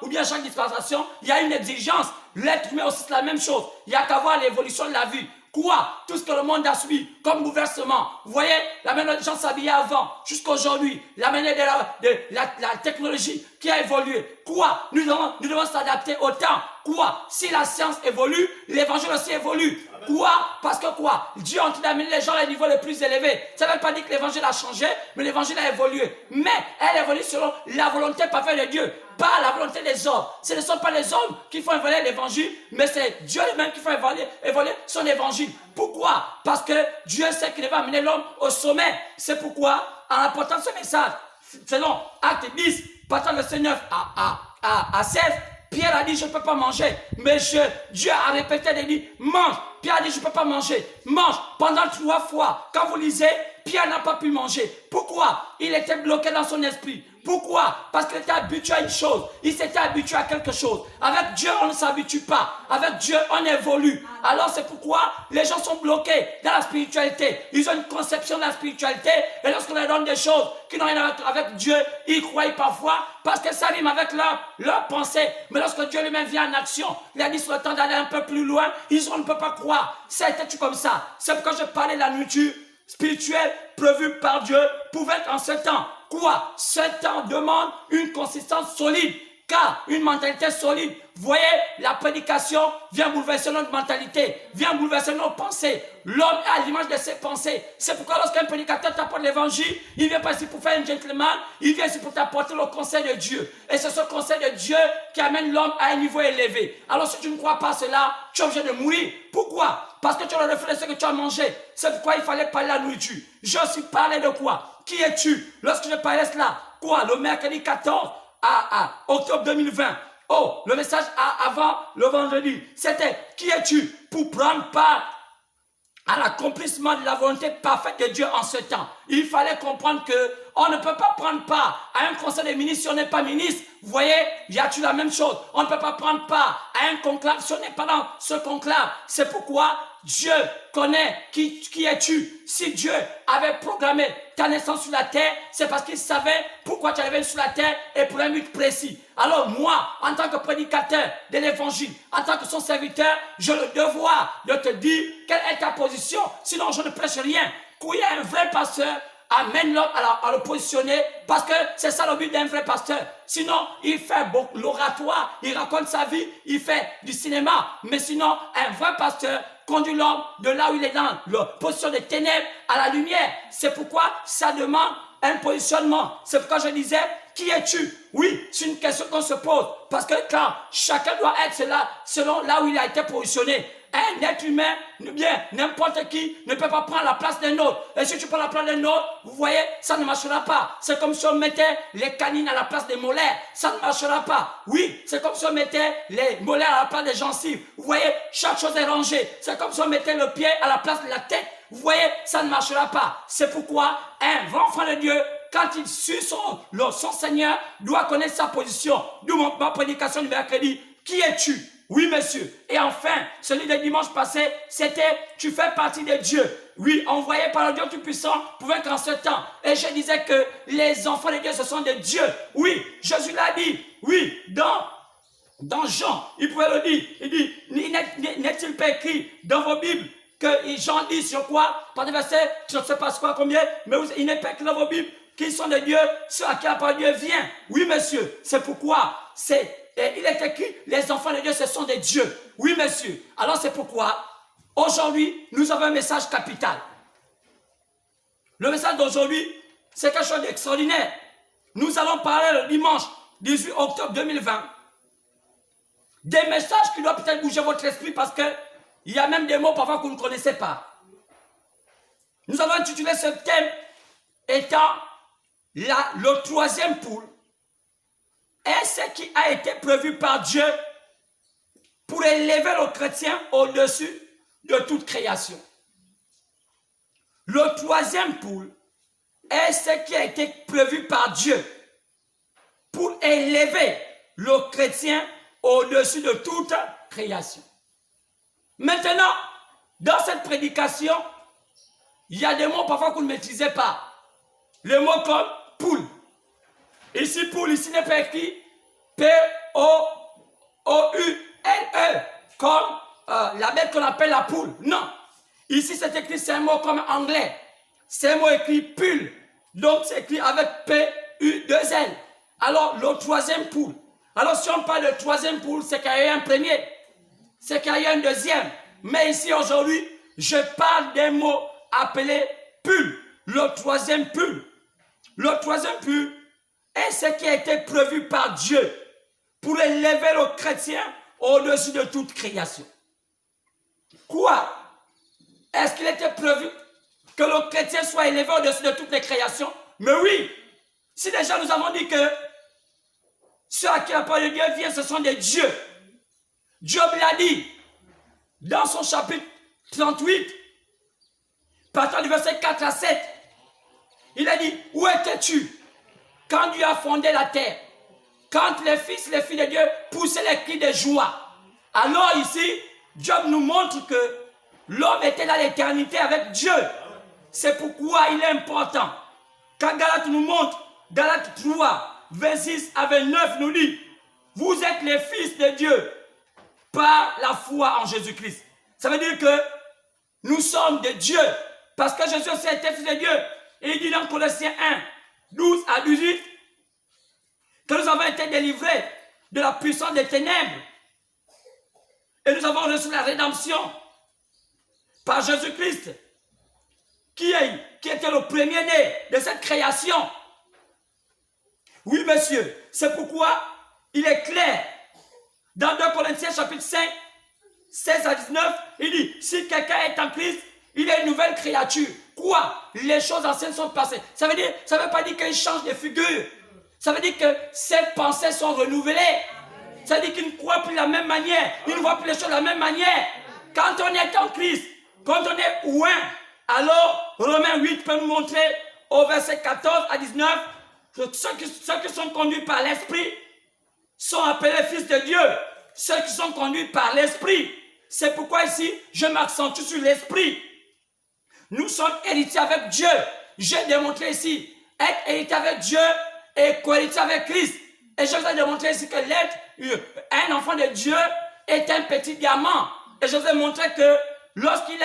ou bien chaque dispensation, il y a une exigence. L'être humain aussi, c'est la même chose. Il n'y a qu'à voir l'évolution de la vie. Quoi? Tout ce que le monde a subi comme bouleversement. Vous voyez, la manière dont les gens s'habillaient avant, jusqu'à aujourd'hui, la manière de la technologie qui a évolué. Quoi? Nous devons s'adapter au temps. Quoi? Si la science évolue, l'évangile aussi évolue. Quoi? Parce que quoi? Dieu a amené les gens à un niveau le plus élevé. Ça ne veut pas dire que l'évangile a changé, mais l'évangile a évolué. Mais elle évolue selon la volonté parfaite de Dieu, pas la volonté des hommes. Ce ne sont pas les hommes qui font évoluer l'évangile, mais c'est Dieu lui-même qui fait évoluer son évangile. Pourquoi? Parce que Dieu sait qu'il va amener l'homme au sommet. C'est pourquoi, en apportant ce message, selon Acte 10, partant de verset 9 à 16, Pierre a dit, je ne peux pas manger. Mais Dieu a répété, il a dit, mange. Pierre a dit, je ne peux pas manger. Mange. Pendant 3 fois, quand vous lisez, Pierre n'a pas pu manger. Pourquoi? Il était bloqué dans son esprit. Pourquoi? Parce qu'il était habitué à une chose. Il s'était habitué à quelque chose. Avec Dieu, on ne s'habitue pas. Avec Dieu, on évolue. Alors c'est pourquoi les gens sont bloqués dans la spiritualité. Ils ont une conception de la spiritualité. Et lorsqu'on leur donne des choses qui n'ont rien à voir avec Dieu, ils croient parfois parce que ça rime avec leur pensée. Mais lorsque Dieu lui-même vient en action, il a dit sur le temps d'aller un peu plus loin, on ne peut pas croire. Ça a été comme ça. C'est pourquoi je parlais de la nourriture spirituelle prévue par Dieu pouvait être en ce temps. Quoi? Ce temps demande une consistance solide, car une mentalité solide, vous voyez, la prédication vient bouleverser notre mentalité, vient bouleverser nos pensées. L'homme est à l'image de ses pensées. C'est pourquoi lorsqu'un prédicateur t'apporte l'évangile, il vient pas ici pour faire un gentleman, il vient ici pour t'apporter le conseil de Dieu. Et c'est ce conseil de Dieu qui amène l'homme à un niveau élevé. Alors si tu ne crois pas cela, tu es obligé de mourir. Pourquoi? Parce que tu as le reflet de ce que tu as mangé. C'est pourquoi il fallait parler de la nourriture. Je suis parlé de quoi? Qui es-tu? Lorsque je parlais cela, quoi? Le mercredi 14 à octobre 2020. Oh, le message avant le vendredi, c'était qui es-tu pour prendre part à l'accomplissement de la volonté parfaite de Dieu en ce temps. Il fallait comprendre que on ne peut pas prendre part à un conseil des ministres si on n'est pas ministre. Vous voyez, il y a toujours la même chose. On ne peut pas prendre part à un conclave si on n'est pas dans ce conclave. C'est pourquoi Dieu connaît qui es-tu. Si Dieu avait programmé ta naissance sur la terre, c'est parce qu'il savait pourquoi tu arrivais sur la terre et pour un but précis. Alors moi, en tant que prédicateur de l'évangile, en tant que son serviteur, j'ai le devoir de te dire quelle est ta position. Sinon, je ne prêche rien. Qu'il y ait un vrai pasteur, amène l'homme à le positionner, parce que c'est ça le but d'un vrai pasteur. Sinon, il fait l'oratoire, il raconte sa vie, il fait du cinéma. Mais sinon, un vrai pasteur conduit l'homme de là où il est dans la position des ténèbres à la lumière. C'est pourquoi ça demande un positionnement. C'est pourquoi je disais, qui es-tu? Oui, c'est une question qu'on se pose. Parce que quand chacun doit être cela, selon là où il a été positionné. Un être humain, bien, n'importe qui ne peut pas prendre la place d'un autre. Et si tu prends la place d'un autre, vous voyez, ça ne marchera pas. C'est comme si on mettait les canines à la place des molaires. Ça ne marchera pas. Oui, c'est comme si on mettait les molaires à la place des gencives. Vous voyez, chaque chose est rangée. C'est comme si on mettait le pied à la place de la tête. Vous voyez, ça ne marchera pas. C'est pourquoi un vrai enfant de Dieu, quand il suit son Seigneur, doit connaître sa position. D'où ma prédication du mercredi. Qui es-tu? Oui, monsieur. Et enfin, celui de dimanche passé, c'était « Tu fais partie de Dieu ». Oui, envoyé par le Dieu Tout-Puissant pour vaincre en ce temps. Et je disais que les enfants de Dieu, ce sont des dieux. Oui, Jésus l'a dit. Oui, dans Jean, il pouvait le dire. Il dit « N'est-il pas écrit dans vos Bibles que Jean dit sur quoi? Par des versets, je ne sais pas quoi, combien, mais il n'est pas écrit dans vos Bibles qu'ils sont des dieux, ceux à qui la parole de Dieu vient. Oui, monsieur, c'est pourquoi il est écrit, les enfants de Dieu, ce sont des dieux. Oui, monsieur. Alors c'est pourquoi, aujourd'hui, nous avons un message capital. Le message d'aujourd'hui, c'est quelque chose d'extraordinaire. Nous allons parler le dimanche 18 octobre 2020 des messages qui doivent peut-être bouger votre esprit parce qu'il y a même des mots parfois que vous ne connaissez pas. Nous avons intitulé ce thème étant le troisième poule. Et ce qui a été prévu par Dieu pour élever le chrétien au-dessus de toute création. Le troisième poule est ce qui a été prévu par Dieu pour élever le chrétien au-dessus de toute création. Maintenant, dans cette prédication, il y a des mots parfois que vous ne maîtrisez pas. Les mots comme poule. Ici, poule, ici n'est pas écrit P-O-U-L-E, comme la bête qu'on appelle la poule. Non. Ici, c'est écrit, c'est un mot comme anglais. C'est un mot écrit pull. Donc, c'est écrit avec P-U-2-L. Alors, le troisième poule. Alors, si on parle de troisième poule, c'est qu'il y a eu un premier. C'est qu'il y a eu un deuxième. Mais ici, aujourd'hui, je parle d'un mot appelé pull. Le troisième pull. Le troisième pull est ce qui a été prévu par Dieu pour élever le chrétien au-dessus de toute création. Quoi? Est-ce qu'il était prévu que le chrétien soit élevé au-dessus de toutes les créations? Mais oui! Si déjà nous avons dit que ceux à qui la parole de Dieu vient, ce sont des dieux. Job l'a dit dans son chapitre 38, partant du verset 4 à 7. Il a dit, où étais-tu quand Dieu a fondé la terre? Quand les filles de Dieu poussaient les cris de joie. Alors ici, Job nous montre que l'homme était dans l'éternité avec Dieu. C'est pourquoi il est important. Quand Galate nous montre, Galate 3, 26 à 29 nous dit, vous êtes les fils de Dieu par la foi en Jésus-Christ. Ça veut dire que nous sommes de Dieu parce que Jésus aussi était fils de Dieu. Et il dit dans Colossiens 1, 12 à 18, que nous avons été délivrés de la puissance des ténèbres. Et nous avons reçu la rédemption par Jésus-Christ, qui était le premier-né de cette création. Oui, monsieur, c'est pourquoi il est clair. Dans 2 Corinthiens chapitre 5, 16 à 19, il dit, si quelqu'un est en Christ, il est une nouvelle créature. Quoi? Les choses anciennes sont passées. Ça veut pas dire qu'il change de figure. Ça veut dire que ses pensées sont renouvelées. Ça veut dire qu'il ne croit plus de la même manière. Il ne voit plus les choses de la même manière. Quand on est en Christ, quand on est oint, alors Romains 8 peut nous montrer au verset 14 à 19 que ceux qui sont conduits par l'Esprit sont appelés fils de Dieu. Ceux qui sont conduits par l'Esprit. C'est pourquoi ici, je m'accentue sur l'Esprit. Nous sommes héritiers avec Dieu. J'ai démontré ici, être héritier avec Dieu et co-héritier avec Christ. Et je vous ai démontré ici que un enfant de Dieu est un petit diamant. Et je vous ai montré que lorsqu'il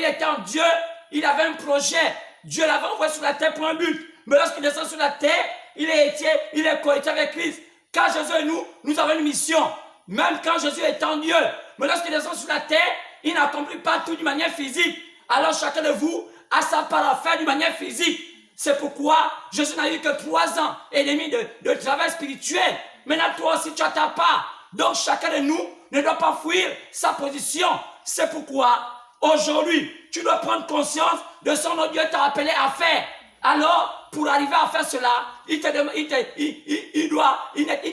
était en Dieu, il avait un projet. Dieu l'avait envoyé sur la terre pour un but. Mais lorsqu'il descend sur la terre, il est co-héritier avec Christ. Quand Jésus et nous avons une mission. Même quand Jésus est en Dieu. Mais lorsqu'il descend sur la terre, il n'accomplit pas tout d'une manière physique. Alors chacun de vous a sa part à faire d'une manière physique. C'est pourquoi Jésus n'a eu que 3 ans et demi de travail spirituel. Maintenant, toi aussi, tu as ta part. Donc, chacun de nous ne doit pas fuir sa position. C'est pourquoi, aujourd'hui, tu dois prendre conscience de ce que Dieu t'a appelé à faire. Alors, pour arriver à faire cela, il te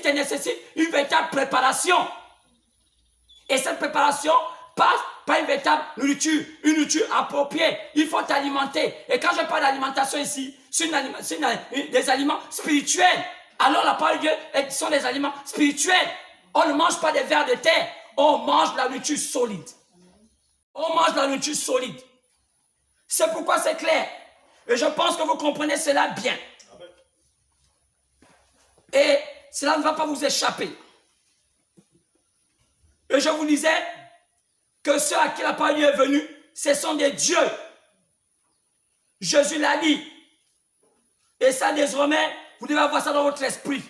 nécessite une véritable préparation. Et cette préparation passe par une véritable nourriture, une nourriture appropriée. Il faut t'alimenter. Et quand je parle d'alimentation ici, c'est des aliments spirituels. Alors la parole de Dieu sont des aliments spirituels. On ne mange pas des vers de terre. On mange de la nourriture solide. On mange de la nourriture solide. C'est pourquoi c'est clair. Et je pense que vous comprenez cela bien. Et cela ne va pas vous échapper. Et je vous disais que ceux à qui la parole est venue, ce sont des dieux. Jésus l'a dit. Et ça, désormais, vous devez avoir ça dans votre esprit.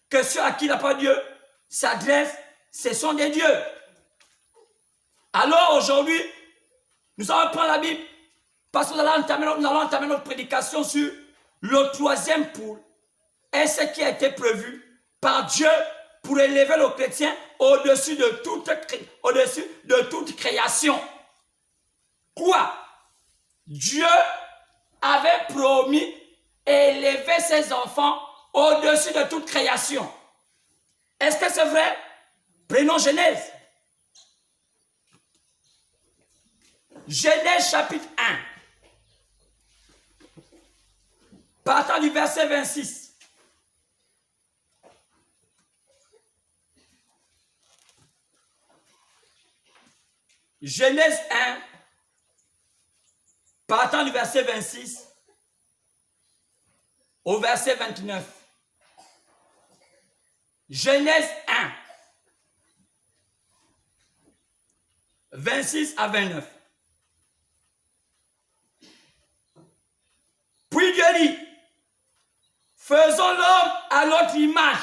Que ceux à qui la parole de Dieu s'adresse, ce sont des dieux. Alors aujourd'hui, nous allons prendre la Bible parce que nous allons entamer notre prédication sur le 3e poule et ce qui a été prévu par Dieu pour élever le chrétien au-dessus de toute création. Quoi? Dieu avait promis élever ses enfants au-dessus de toute création. Est-ce que c'est vrai? Prenons Genèse. Genèse chapitre 1. Partant du verset 26. Genèse 1, partant du verset 26 au verset 29. Genèse 1, 26 à 29. Puis Dieu dit, faisons l'homme à notre image,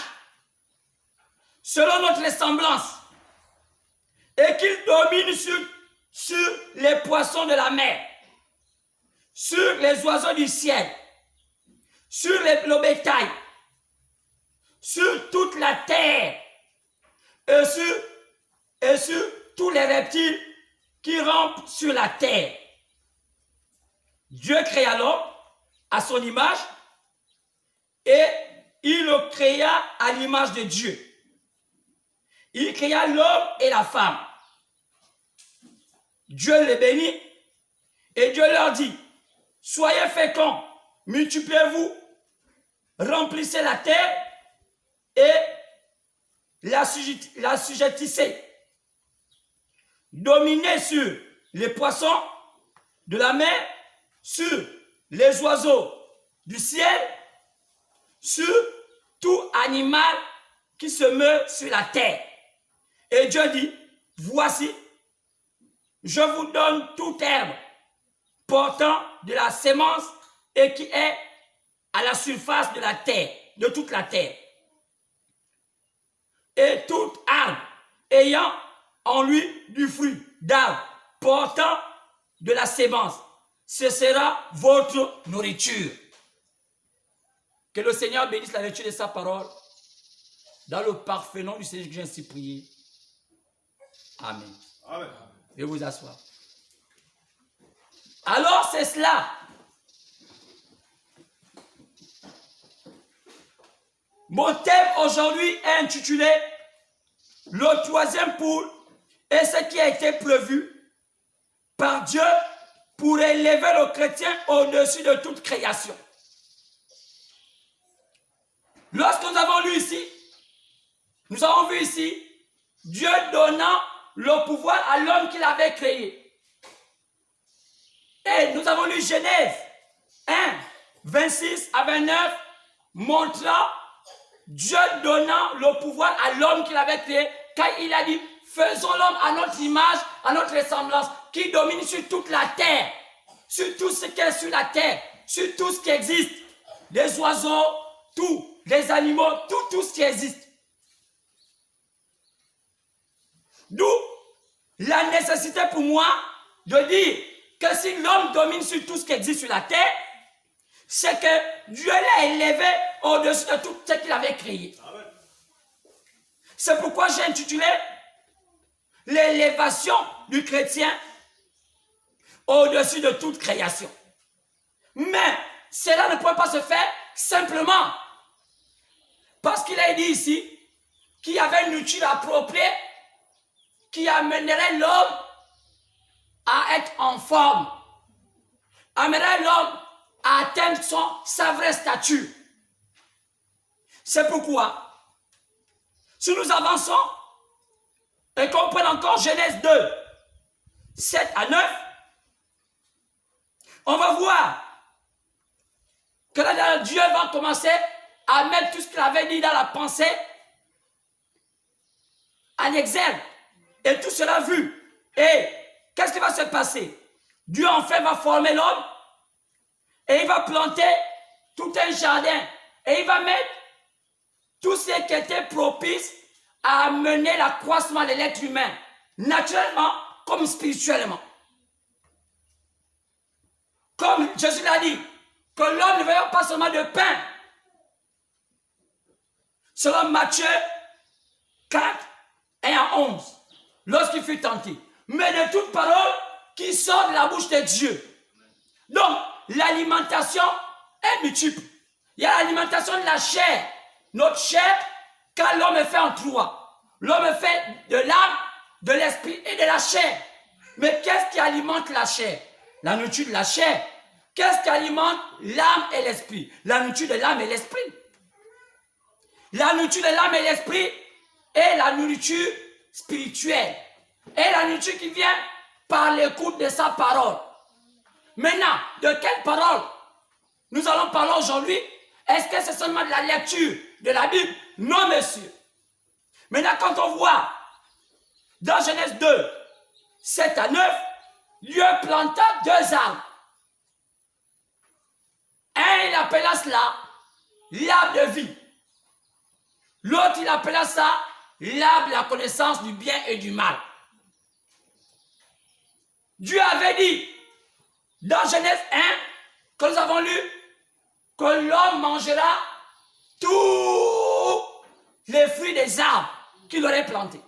selon notre ressemblance, et qu'il domine sur les poissons de la mer, sur les oiseaux du ciel, sur le bétail, sur toute la terre, et sur tous les reptiles qui rampent sur la terre. Dieu créa l'homme à son image et il le créa à l'image de Dieu. Il créa l'homme et la femme. Dieu les bénit et Dieu leur dit, soyez féconds, multipliez-vous, remplissez la terre et l'assujettissez. Dominez sur les poissons de la mer, sur les oiseaux du ciel, sur tout animal qui se meut sur la terre. Et Dieu dit, voici, je vous donne toute herbe portant de la sémence et qui est à la surface de la terre, de toute la terre. Et tout arbre ayant en lui du fruit d'arbre portant de la sémence, ce sera votre nourriture. Que le Seigneur bénisse la lecture de sa parole dans le parfait nom du Seigneur que j'ai ainsi prié. Amen. Amen. Et vous asseoir. Alors c'est cela. Mon thème aujourd'hui est intitulé le 3e poule et ce qui a été prévu par Dieu pour élever le chrétien au-dessus de toute création. Lorsque nous avons lu ici, nous avons vu ici Dieu donnant le pouvoir à l'homme qu'il avait créé. Et nous avons lu Genèse 1, 26 à 29, montrant Dieu donnant le pouvoir à l'homme qu'il avait créé, car il a dit, faisons l'homme à notre image, à notre ressemblance, qui domine sur toute la terre, sur tout ce qui est sur la terre, sur tout ce qui existe, les oiseaux, tout, les animaux, tout ce qui existe. D'où la nécessité pour moi de dire que si l'homme domine sur tout ce qui existe sur la terre, c'est que Dieu l'a élevé au-dessus de tout ce qu'il avait créé. C'est pourquoi j'ai intitulé l'élévation du chrétien au-dessus de toute création. Mais cela ne peut pas se faire simplement parce qu'il est dit ici qu'il y avait une étude appropriée qui amènerait l'homme à être en forme, amènerait l'homme à atteindre sa vraie stature. C'est pourquoi, si nous avançons et qu'on prenne encore Genèse 2, 7 à 9, on va voir que là, Dieu va commencer à mettre tout ce qu'il avait dit dans la pensée en exergue. Et tout cela vu. Et qu'est-ce qui va se passer? Dieu en fait va former l'homme et il va planter tout un jardin. Et il va mettre tout ce qui était propice à amener l'accroissement de l'être humain, naturellement comme spirituellement. Comme Jésus l'a dit, que l'homme ne vivra pas seulement de pain. Selon Matthieu 4 et 11, lorsqu'il fut tenté, mais de toute parole qui sort de la bouche de Dieu. Donc, l'alimentation est multiple. Il y a l'alimentation de la chair. Notre chair, quand l'homme est fait en trois. L'homme est fait de l'âme, de l'esprit et de la chair. Mais qu'est-ce qui alimente la chair? La nourriture de la chair. Qu'est-ce qui alimente l'âme et l'esprit? La nourriture de l'âme et l'esprit. La nourriture de l'âme et l'esprit est la nourriture spirituelle. Et la nourriture qui vient par l'écoute de sa parole. Maintenant, de quelle parole nous allons parler aujourd'hui? Est-ce que c'est seulement de la lecture de la Bible? Non, monsieur. Maintenant, quand on voit dans Genèse 2, 7 à 9, Dieu planta deux arbres. Un, il appela cela l'arbre de vie. L'autre, il appela ça l'arbre de la connaissance du bien et du mal. Dieu avait dit dans Genèse 1, que nous avons lu, que l'homme mangera tous les fruits des arbres qu'il aurait plantés.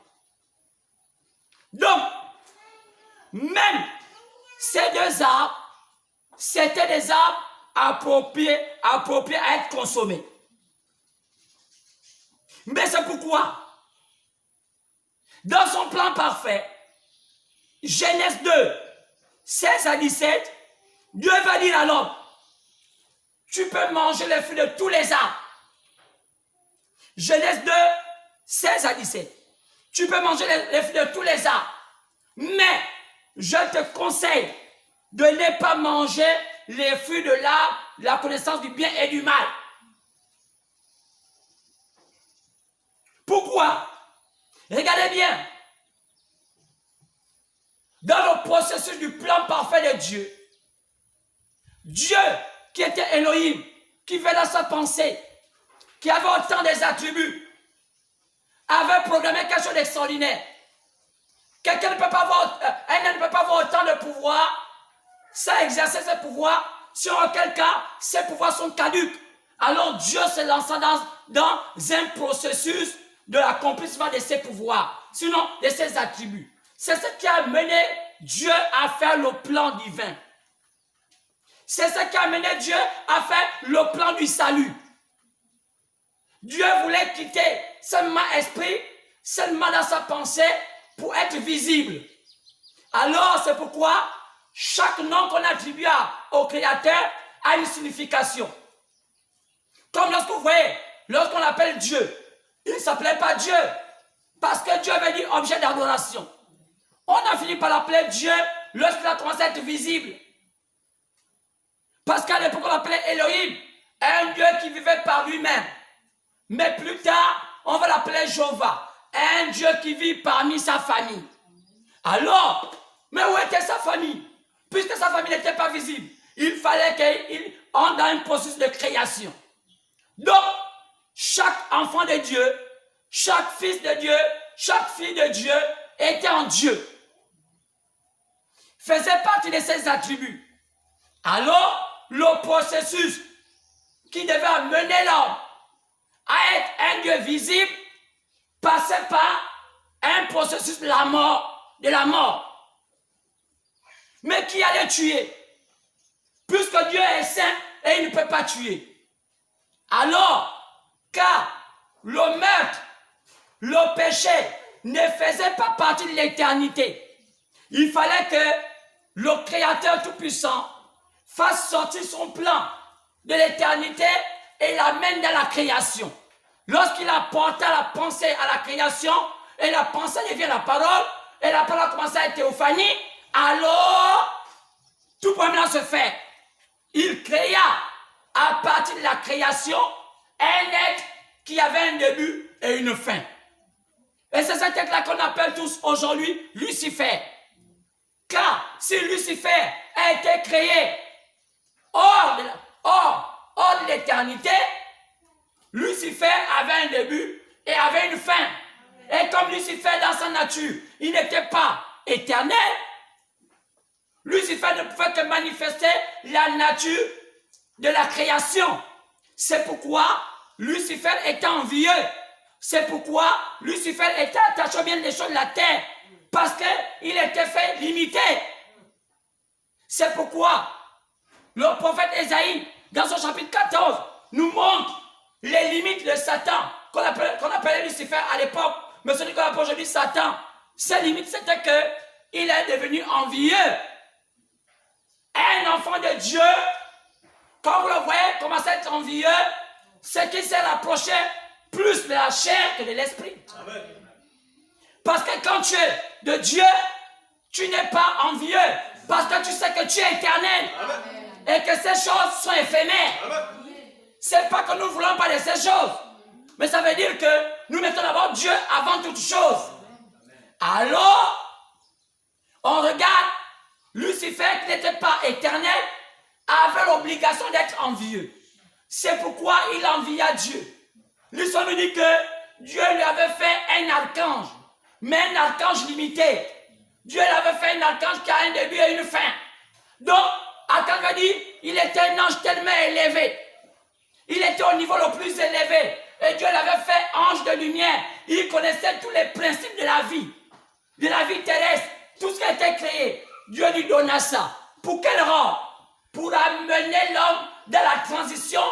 Donc, même ces deux arbres, c'était des arbres appropriés à être consommés. Mais c'est pourquoi, dans son plan parfait, Genèse 2, 16 à 17, Dieu va dire à l'homme, tu peux manger les fruits de tous les arbres. Genèse 2, 16 à 17. Tu peux manger les fruits de tous les arbres. Mais je te conseille de ne pas manger les fruits de l'arbre, la connaissance du bien et du mal. Pourquoi? Regardez bien. Dans le processus du plan parfait de Dieu, Dieu qui était Elohim, qui venait dans sa pensée, qui avait autant des attributs, avait programmé quelque chose d'extraordinaire. Quelqu'un ne peut pas avoir, un ne peut pas avoir autant de pouvoir sans exercer ses pouvoirs, si en quel cas ses pouvoirs sont caducs. Alors Dieu se lança dans un processus de l'accomplissement de ses pouvoirs, sinon de ses attributs. C'est ce qui a mené Dieu à faire le plan divin. C'est ce qui a mené Dieu à faire le plan du salut. Dieu voulait quitter seulement esprit, seulement dans sa pensée, pour être visible. Alors c'est pourquoi chaque nom qu'on attribue au Créateur a une signification. Comme lorsque vous voyez, lorsqu'on appelle Dieu, il ne s'appelait pas Dieu, parce que Dieu avait dit objet d'adoration. On a fini par l'appeler Dieu lorsqu'il a commencé à être visible. Parce qu'à l'époque, on l'appelait Elohim, un Dieu qui vivait par lui-même. Mais plus tard, on va l'appeler Jéhovah, un Dieu qui vit parmi sa famille. Alors, mais où était sa famille? Puisque sa famille n'était pas visible, il fallait qu'il entre dans un processus de création. Donc, chaque enfant de Dieu, chaque fils de Dieu, chaque fille de Dieu était en Dieu. faisait partie de ses attributs. Alors, le processus qui devait amener l'homme à être un Dieu visible passait par un processus de la mort. Mais qui allait tuer? Puisque Dieu est saint et il ne peut pas tuer. Alors, car le meurtre, le péché ne faisait pas partie de l'éternité, il fallait que le Créateur Tout-Puissant fasse sortir son plan de l'éternité et l'amène dans la création. Lorsqu'il apporta la pensée à la création, et la pensée devient la parole, et la parole commence à être théophanie, alors tout premier se fait. Il créa à partir de la création un être qui avait un début et une fin. Et c'est cet être-là qu'on appelle tous aujourd'hui Lucifer. Car si Lucifer a été créé hors de l'éternité, Lucifer avait un début et avait une fin. Et comme Lucifer dans sa nature, il n'était pas éternel, Lucifer ne pouvait que manifester la nature de la création. C'est pourquoi Lucifer était envieux. C'est pourquoi Lucifer était attaché aux bien des choses de la terre. Parce qu'il était fait limité. C'est pourquoi le prophète Ésaïe, dans son chapitre 14, nous montre les limites de Satan, qu'on appelait Lucifer à l'époque, mais celui qu'on appelle aujourd'hui Satan. Ses limites, c'était qu'il est devenu envieux. Un enfant de Dieu, quand vous le voyez commencer à être envieux, c'est qu'il s'est rapproché plus de la chair que de l'esprit. Parce que quand tu es de Dieu, tu n'es pas envieux. Parce que tu sais que tu es éternel. Et que ces choses sont éphémères. C'est pas que nous ne voulons pas de ces choses. Mais ça veut dire que nous mettons d'abord Dieu avant toute chose. Alors, on regarde Lucifer qui n'était pas éternel, avait l'obligation d'être envieux. C'est pourquoi il envia Dieu. L'histoire nous dit que Dieu lui avait fait un archange, mais un archange limité. Dieu lui avait fait un archange qui a un début et une fin. Donc, archange va dire, il était un ange tellement élevé. Il était au niveau le plus élevé. Et Dieu l'avait fait ange de lumière. Il connaissait tous les principes de la vie terrestre. Tout ce qui a été créé. Dieu lui donna ça. Pour quel rôle? Pour amener l'homme dans la transition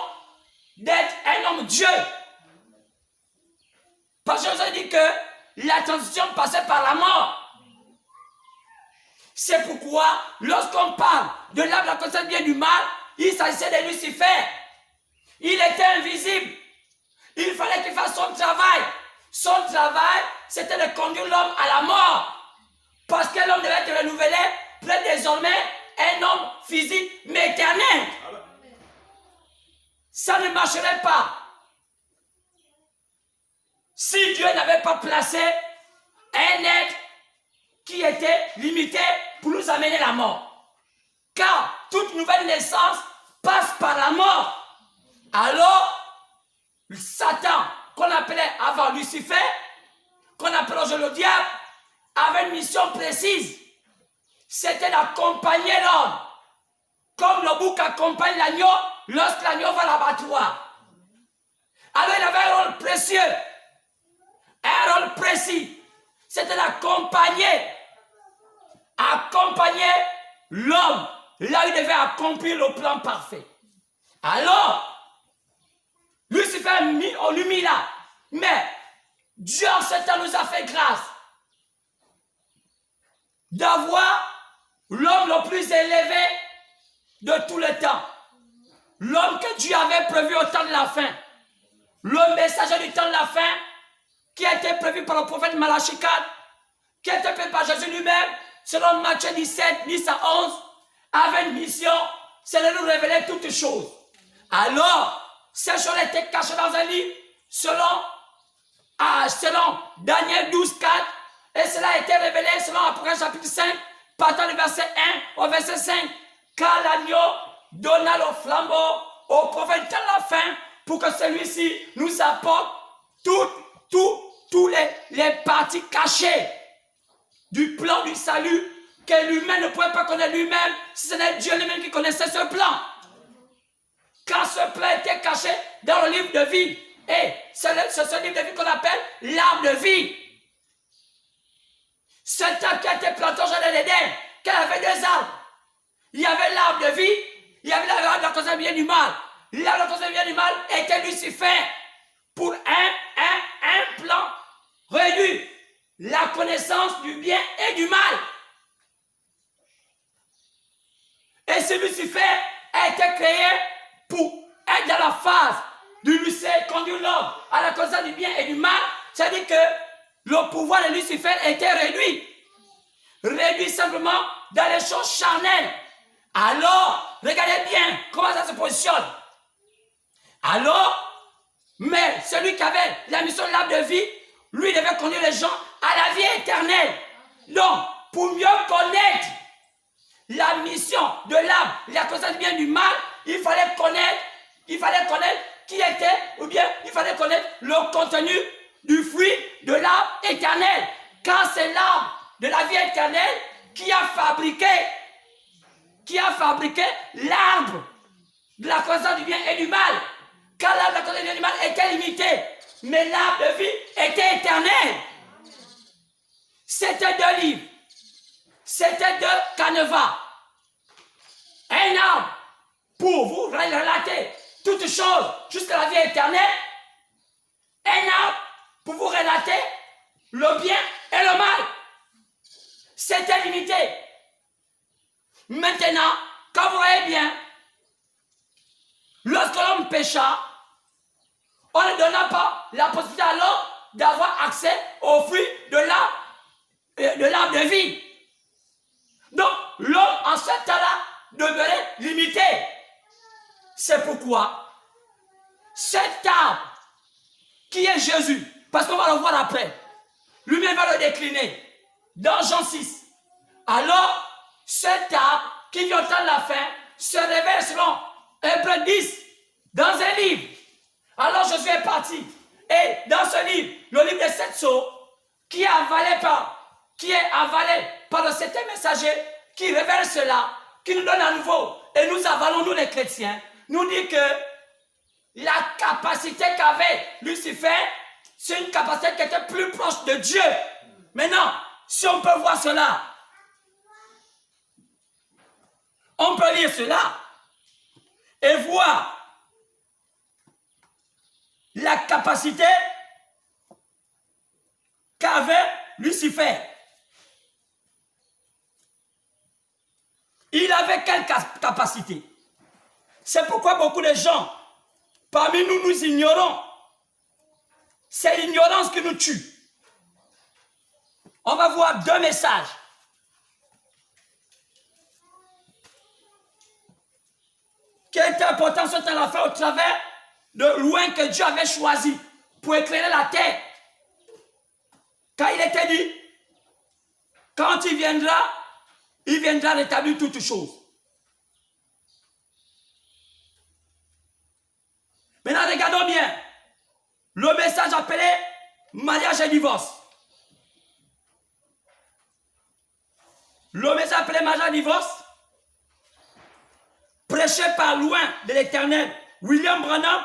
d'être un homme Dieu. Parce que je vous ai dit que la transition passait par la mort. C'est pourquoi, lorsqu'on parle de l'arbre de la connaissance bien du mal, il s'agissait de Lucifer. Il était invisible. Il fallait qu'il fasse son travail. Son travail, c'était de conduire l'homme à la mort. Parce que l'homme devait être renouvelé, peut désormais un homme physique, mais éternel. Ça ne marcherait pas si Dieu n'avait pas placé un être qui était limité pour nous amener la mort. Car toute nouvelle naissance passe par la mort. Alors, Satan, qu'on appelait avant Lucifer, qu'on appelle aujourd'hui le diable, avait une mission précise. C'était d'accompagner l'homme. Comme le bouc accompagne l'agneau lorsque l'agneau va à l'abattoir. Alors il avait un rôle précieux, un rôle précis. C'était d'accompagner l'homme là où il devait accomplir le plan parfait. Alors, Lucifer, on lui mit là. Mais Dieu en ce temps nous a fait grâce d'avoir l'homme le plus élevé de tous les temps. L'homme que Dieu avait prévu au temps de la fin. Le messager du temps de la fin qui a été prévu par le prophète Malachie 4, qui a été prévu par Jésus lui-même, selon Matthieu 17, 10 à 11, avait une mission, c'est de nous révéler toutes choses. Alors, ces choses étaient cachées dans un livre, selon Daniel 12, 4, et cela a été révélé selon Apocalypse chapitre 5, partant du verset 1 au verset 5, car l'agneau donna le flambeau au prophète de la fin pour que celui-ci nous apporte tous les parties cachées du plan du salut que l'humain ne pouvait pas connaître lui-même si ce n'est Dieu lui-même qui connaissait ce plan. Quand ce plan était caché dans le livre de vie, et c'est ce livre de vie qu'on appelle l'arbre de vie. Ce temps qui a été planté au jardin d'Éden, qu'il avait deux arbres. Il y avait l'arbre de vie, il y avait l'arbre de la connaissance du bien et du mal. L'arbre de la connaissance du bien et du mal était Lucifer pour un plan réduit. La connaissance du bien et du mal. Et ce Lucifer a été créé pour être dans la phase du Lucifer, conduire l'homme à la connaissance du bien et du mal. C'est-à-dire que le pouvoir de Lucifer était réduit. Réduit simplement dans les choses charnelles. Alors, regardez bien comment ça se positionne. Alors, mais celui qui avait la mission de l'arbre de vie, lui devait conduire les gens à la vie éternelle. Donc, pour mieux connaître la mission de l'arbre, la connaissance du bien et du mal, il fallait connaître qui était, ou bien il fallait connaître le contenu du fruit de l'arbre éternel. Quand c'est l'arbre de la vie éternelle qui a fabriqué l'arbre de la connaissance du bien et du mal. Quand l'arbre de la connaissance du bien et du mal était limité, mais l'arbre de vie était éternel. C'était deux livres. C'était deux canevas. Un arbre pour vous relater toutes choses jusqu'à la vie éternelle. Un arbre pour vous relater le bien et le mal. C'était limité. Maintenant, quand vous voyez bien, lorsque l'homme pécha, on ne donna pas la possibilité à l'homme d'avoir accès aux fruits de l'arbre de vie. Donc, l'homme en ce temps-là demeurait limité. C'est pourquoi cet arbre qui est Jésus, parce qu'on va le voir après, lui-même va le décliner dans Jean 6. Alors, cet arbre qui vient entendre la fin se révèle selon Hébreux 10 dans un livre. Alors Jésus est parti. Et dans ce livre, le livre des 7 sceaux, qui est avalé par le septième messager, qui révèle cela, qui nous donne à nouveau. Et nous avalons, nous les chrétiens, nous dit que la capacité qu'avait Lucifer, c'est une capacité qui était plus proche de Dieu. Maintenant, si on peut voir cela, on peut lire cela et voir la capacité qu'avait Lucifer. Il avait quelle capacité? C'est pourquoi beaucoup de gens, parmi nous, nous ignorons. C'est l'ignorance qui nous tue. On va voir deux messages. Qui était important ce temps-là fait au travers de loin que Dieu avait choisi pour éclairer la terre. Quand il était dit, quand il viendra rétablir toutes choses. Maintenant, regardons bien. Le message appelé mariage et divorce. Le message appelé mariage et divorce, prêché par loin de l'Éternel, William Branham,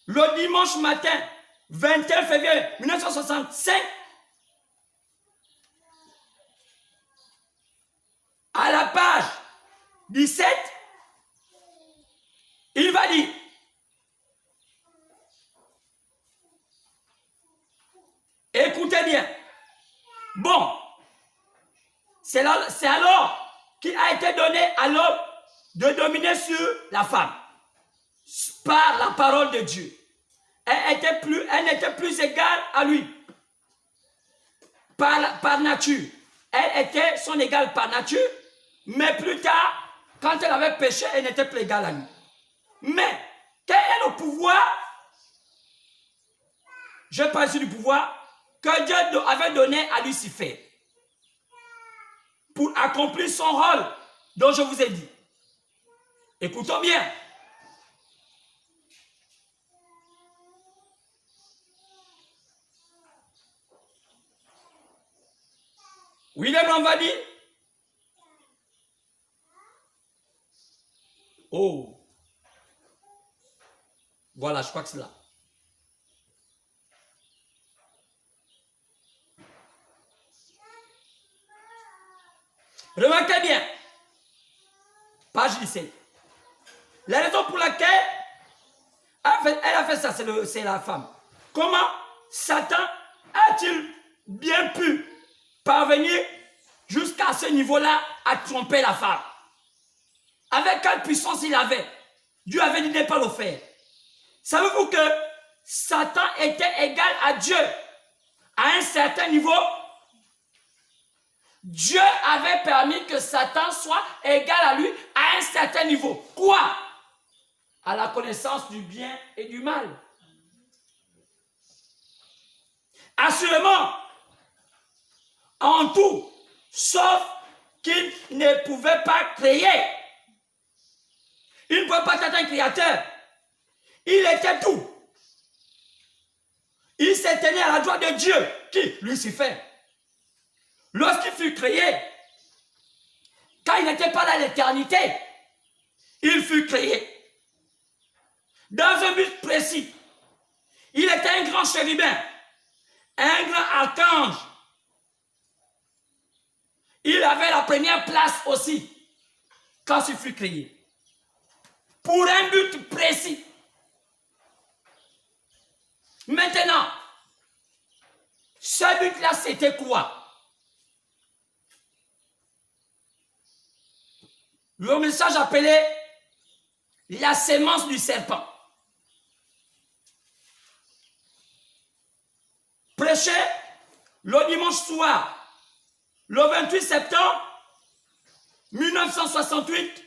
le dimanche matin, 21 février 1965, à la page 17, il va dire, écoutez bien, bon, c'est alors qu'il a été donné à l'homme de dominer sur la femme par la parole de Dieu. Elle n'était plus égale à lui par nature. Elle était son égale par nature, mais plus tard, quand elle avait péché, elle n'était plus égale à lui. Mais quel est le pouvoir? Je parle ici du pouvoir que Dieu avait donné à Lucifer pour accomplir son rôle dont je vous ai dit. Écoutons bien. William Branham va dire, oh, voilà, je crois que c'est là. Remarquez bien, page 17. La raison pour laquelle elle a fait ça, c'est la femme. Comment Satan a-t-il bien pu parvenir jusqu'à ce niveau-là à tromper la femme? Avec quelle puissance il avait? Dieu avait dit de ne pas le faire. Savez-vous que Satan était égal à Dieu à un certain niveau? Dieu avait permis que Satan soit égal à lui à un certain niveau. Quoi? À la connaissance du bien et du mal. Assurément, en tout, sauf qu'il ne pouvait pas créer. Il ne pouvait pas être un créateur. Il était tout. Il s'est tenu à la droite de Dieu, qui? Lucifer. Lorsqu'il fut créé, quand il n'était pas dans l'éternité, il fut créé. Dans un but précis. Il était un grand chérubin, un grand archange. Il avait la première place aussi, quand il fut créé. Pour un but précis. Maintenant, ce but-là, c'était quoi? Le message appelé la sémence du serpent. Prêché le dimanche soir, le 28 septembre 1968,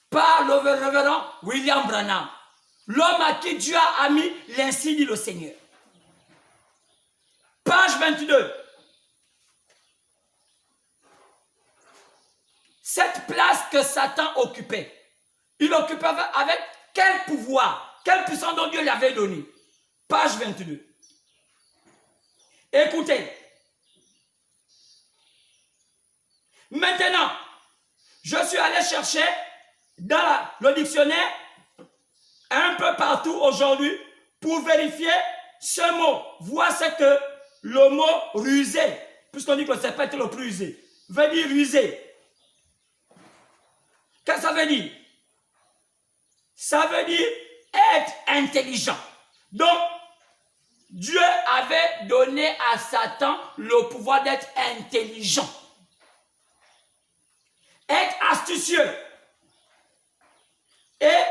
par le révérend William Branham, l'homme à qui Dieu a mis l'ainsi dit le Seigneur. Page 22. Cette place que Satan occupait, il occupait avec quel pouvoir, quelle puissance dont Dieu lui avait donné? Page 22. Écoutez. Maintenant, je suis allé chercher dans le dictionnaire un peu partout aujourd'hui pour vérifier ce mot. Voici que le mot rusé, puisqu'on dit que le serpent est le plus rusé, veut dire rusé. Qu'est-ce que ça veut dire? Ça veut dire être intelligent. Donc, Dieu avait donné à Satan le pouvoir d'être intelligent. Être astucieux. Et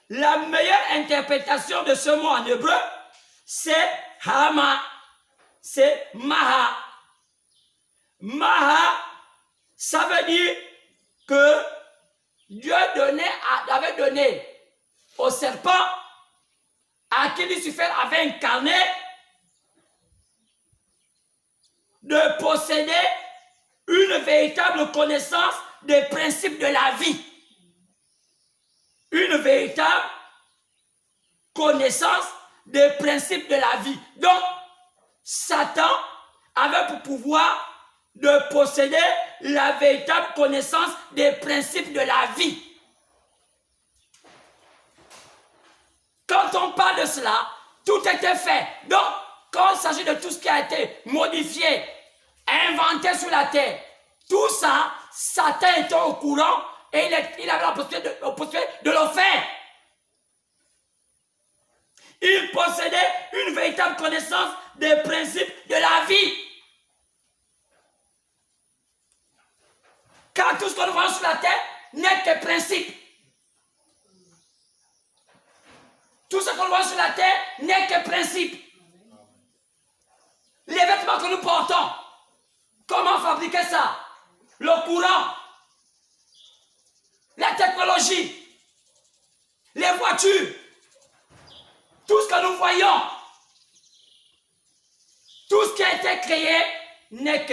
la meilleure interprétation de ce mot en hébreu, c'est Hama, c'est Maha. Maha, ça veut dire que Dieu avait donné au serpent à qui Lucifer avait incarné de posséder une véritable connaissance des principes de la vie. Une véritable connaissance des principes de la vie. Donc, Satan avait pour pouvoir de posséder la véritable connaissance des principes de la vie. Quand on parle de cela, tout était fait. Donc, quand il s'agit de tout ce qui a été modifié, inventé sur la terre, tout ça, Satan était au courant et il avait la possibilité de le faire. Il possédait une véritable connaissance des principes de la vie. Car tout ce que nous voyons sur la terre n'est que principe. Tout ce que nous voyons sur la terre n'est que principe. Les vêtements que nous portons, comment fabriquer ça? Le courant, la technologie, les voitures, tout ce que nous voyons, tout ce qui a été créé n'est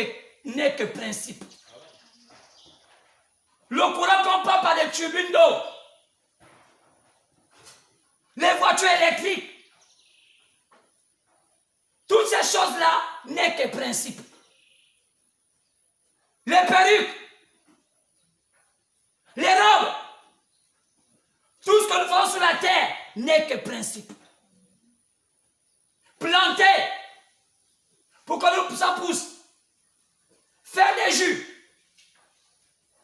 que principe. Le courant qu'on prend par des turbines d'eau, les voitures électriques, toutes ces choses-là n'est que principe. les perruques, les robes, tout ce que nous faisons sur la terre n'est que principe. Planter pour que ça pousse. Faire des jus.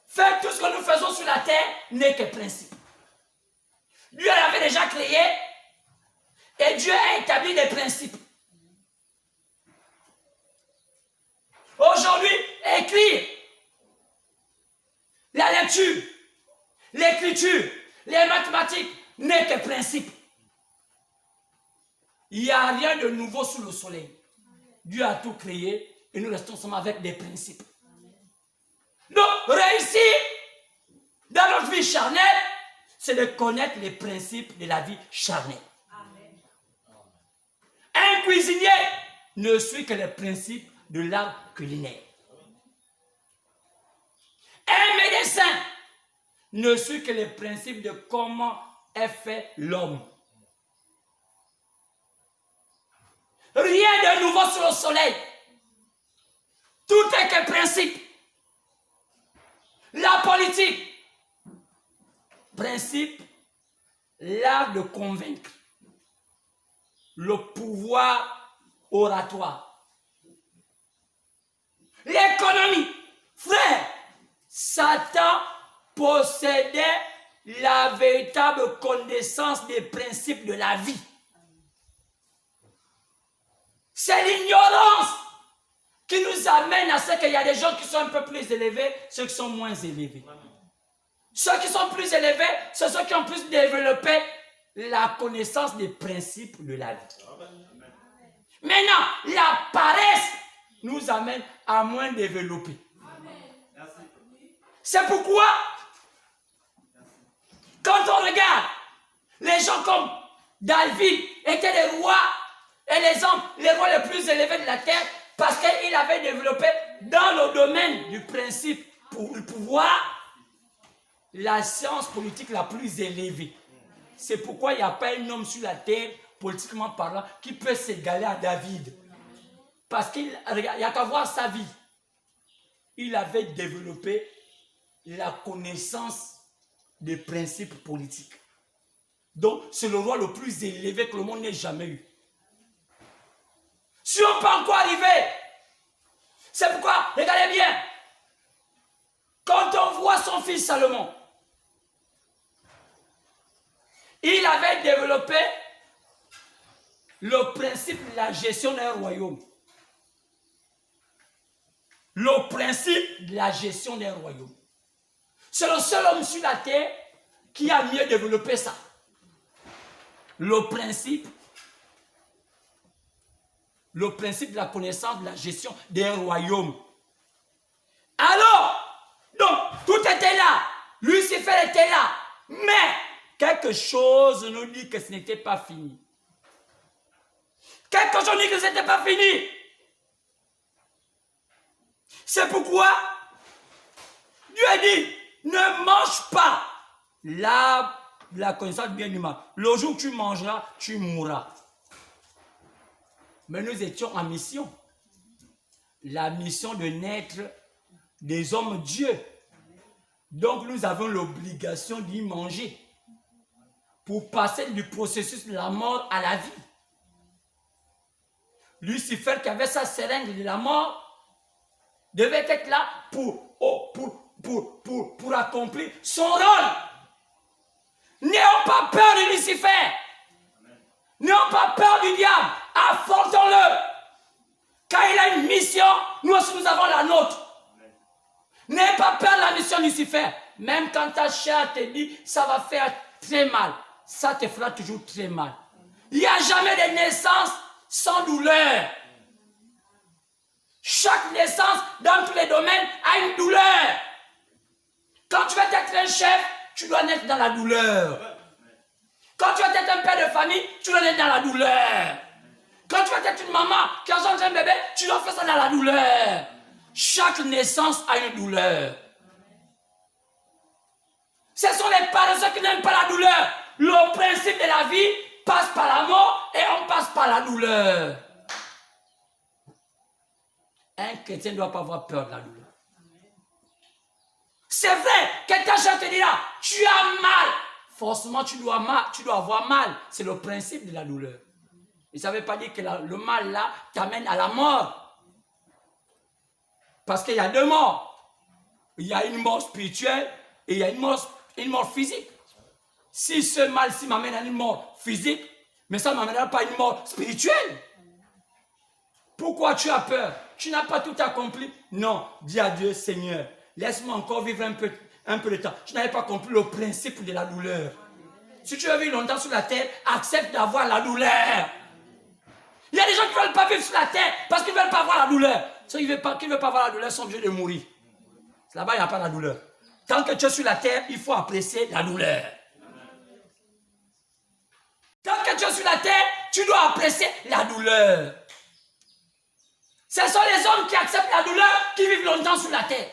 Faire tout ce que nous faisons sur la terre n'est que principe. Dieu l'avait déjà créé et Dieu a établi des principes. Aujourd'hui, écrire, la lecture, l'écriture, les mathématiques n'est que principe. Il n'y a rien de nouveau sous le soleil. Dieu a tout créé et nous restons seulement avec des principes. Donc, réussir dans notre vie charnelle, c'est de connaître les principes de la vie charnelle. Amen. Un cuisinier ne suit que les principes de l'art culinaire. Un médecin ne suit que les principes de comment est fait l'homme. Rien de nouveau sur le soleil. Tout est que principe. La politique. Principe, l'art de convaincre. Le pouvoir oratoire. L'économie. Frère, Satan possédait la véritable connaissance des principes de la vie. C'est l'ignorance qui nous amène à ce qu'il y a des gens qui sont un peu plus élevés, ceux qui sont moins élevés. Ceux qui sont plus élevés, c'est ceux qui ont plus développé la connaissance des principes de la vie. Maintenant, la paresse nous amène à moins développer. C'est pourquoi, quand on regarde les gens comme David étaient des rois et les hommes, les rois les plus élevés de la terre, parce qu'il avait développé dans le domaine du principe pour le pouvoir la science politique la plus élevée. C'est pourquoi il n'y a pas un homme sur la terre, politiquement parlant, qui peut s'égaler à David. Parce qu'il n'y a qu'à voir sa vie. Il avait développé la connaissance des principes politiques. Donc, c'est le roi le plus élevé que le monde n'ait jamais eu. Si on peut encore arriver, c'est pourquoi, regardez bien, quand on voit son fils Salomon, il avait développé le principe de la gestion d'un royaume. Le principe de la gestion d'un royaume. C'est le seul homme sur la terre qui a mieux développé ça. Le principe de la connaissance de la gestion d'un royaume. Alors, donc, tout était là. Lucifer était là. Mais, quelque chose nous dit que ce n'était pas fini. Quelque chose nous dit que ce n'était pas fini. C'est pourquoi Dieu a dit, ne mange pas l'arbre de la connaissance du bien et du mal. Le jour où tu mangeras, tu mourras. Mais nous étions en mission. La mission de naître des hommes Dieu. Donc nous avons l'obligation d'y manger. Pour passer du processus de la mort à la vie. Lucifer qui avait sa seringue de la mort devait être là pour accomplir son rôle. N'ayons pas peur de Lucifer. N'ayons pas peur du diable. Affrontons-le. Quand il a une mission, nous aussi nous avons la nôtre. N'ayez pas peur de la mission de Lucifer. Même quand ta chair te dit ça va faire très mal, ça te fera toujours très mal. Il n'y a jamais de naissance sans douleur. Chaque naissance dans tous les domaines a une douleur. Quand tu vas être un chef, tu dois naître dans la douleur. Quand tu vas être un père de famille, tu dois naître dans la douleur. Quand tu vas être une maman qui engendre un bébé, tu dois faire ça dans la douleur. Chaque naissance a une douleur. Ce sont les paresseux qui n'aiment pas la douleur. Le principe de la vie passe par la mort et on passe par la douleur. Un chrétien ne doit pas avoir peur de la douleur. C'est vrai, quelqu'un te dira, tu as mal. Forcément, tu dois avoir mal. C'est le principe de la douleur. Et ça ne veut pas dire que le mal là t'amène à la mort. Parce qu'il y a deux morts. Il y a une mort spirituelle et il y a une mort physique. Si ce mal-ci m'amène à une mort physique, mais ça ne m'amènera pas à une mort spirituelle. Pourquoi tu as peur? Tu n'as pas tout accompli? Non, dis à Dieu, Seigneur, laisse-moi encore vivre un peu de temps. Je n'avais pas compris le principe de la douleur. Si tu veux vivre longtemps sur la terre, accepte d'avoir la douleur. Il y a des gens qui ne veulent pas vivre sur la terre parce qu'ils ne veulent pas avoir la douleur. Ceux qui ne veulent pas avoir la douleur sont obligés de mourir. Là-bas, il n'y a pas la douleur. Tant que tu es sur la terre, il faut apprécier la douleur. Tant que tu es sur la terre, tu dois apprécier la douleur. Ce sont les hommes qui acceptent la douleur qui vivent longtemps sur la terre.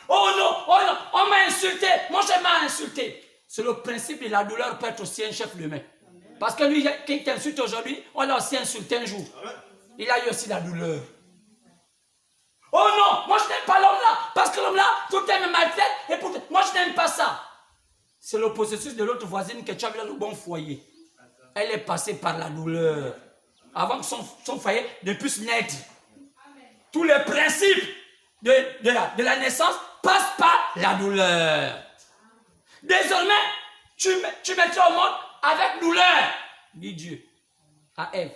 Oh non, on m'a insulté, mon chef m'a insulté. C'est le principe de la douleur peut être aussi un chef de main. Parce que lui, qui t'insulte aujourd'hui, on l'a aussi insulté un jour. Il a eu aussi la douleur. Oh non, moi je n'aime pas l'homme là, parce que l'homme là, tout le temps me maltraite, et pourtant, moi je n'aime pas ça. C'est le processus de l'autre voisine que tu as vu dans le bon foyer. Elle est passée par la douleur. Avant que son foyer ne puisse naître. Tous les principes de la naissance passent par la douleur. Désormais, tu mettras au monde avec douleur, dit Dieu à Ève.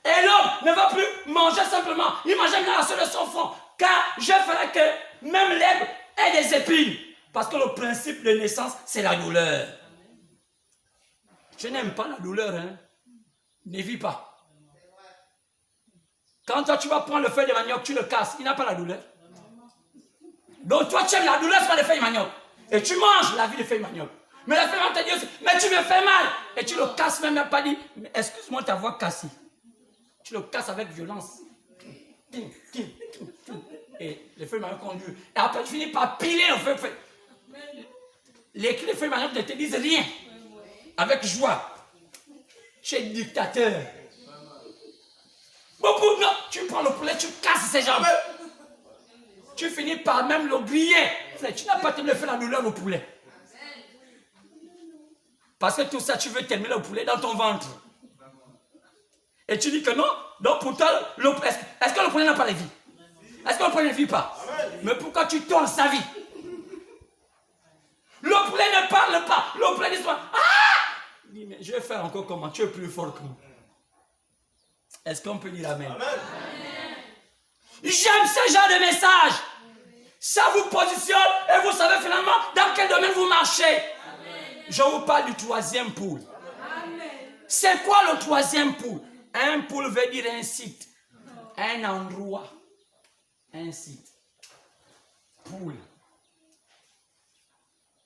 Et l'homme ne va plus manger simplement. Il mange même la seule de son fond. Car je ferai que même l'herbe ait des épines. Parce que le principe de naissance, c'est la douleur. Je n'aime pas la douleur, hein. Ne vis pas. Quand toi tu vas prendre le feuille de manioc, tu le casses, il n'a pas la douleur. Donc toi tu aimes la douleur sur les feuilles de manioc. Et tu manges la vie de feuilles de manioc. Mais la feuille te dit aussi, mais tu me fais mal. Et tu le casses même pas dit, excuse-moi t'avoir cassé. Tu le casses avec violence. Et les feuilles de manioc conduisent. Et après tu finis par piler le feuille. Les feuilles de manioc ne te disent rien. Avec joie. Tu es dictateur. Beaucoup, non, tu prends le poulet, tu casses ses jambes. Tu finis par même le griller. Tu n'as pas terminé de faire la douleur au poulet. Parce que tout ça, tu veux terminer le poulet dans ton ventre. Et tu dis que non. Donc pour toi, est-ce que le poulet n'a pas de vie? Est-ce que le poulet ne vit pas? Mais pourquoi tu tords sa vie? Le poulet ne parle pas. Le poulet dit souvent, ah! Il dit, mais je vais faire encore comment? Tu es plus fort que moi. Est-ce qu'on peut dire amen? Amen. J'aime ce genre de message. Ça vous positionne et vous savez finalement dans quel domaine vous marchez. Amen. Je vous parle du troisième pôle. C'est quoi le troisième pôle? Un pôle veut dire un site, un endroit, un site. Pôle.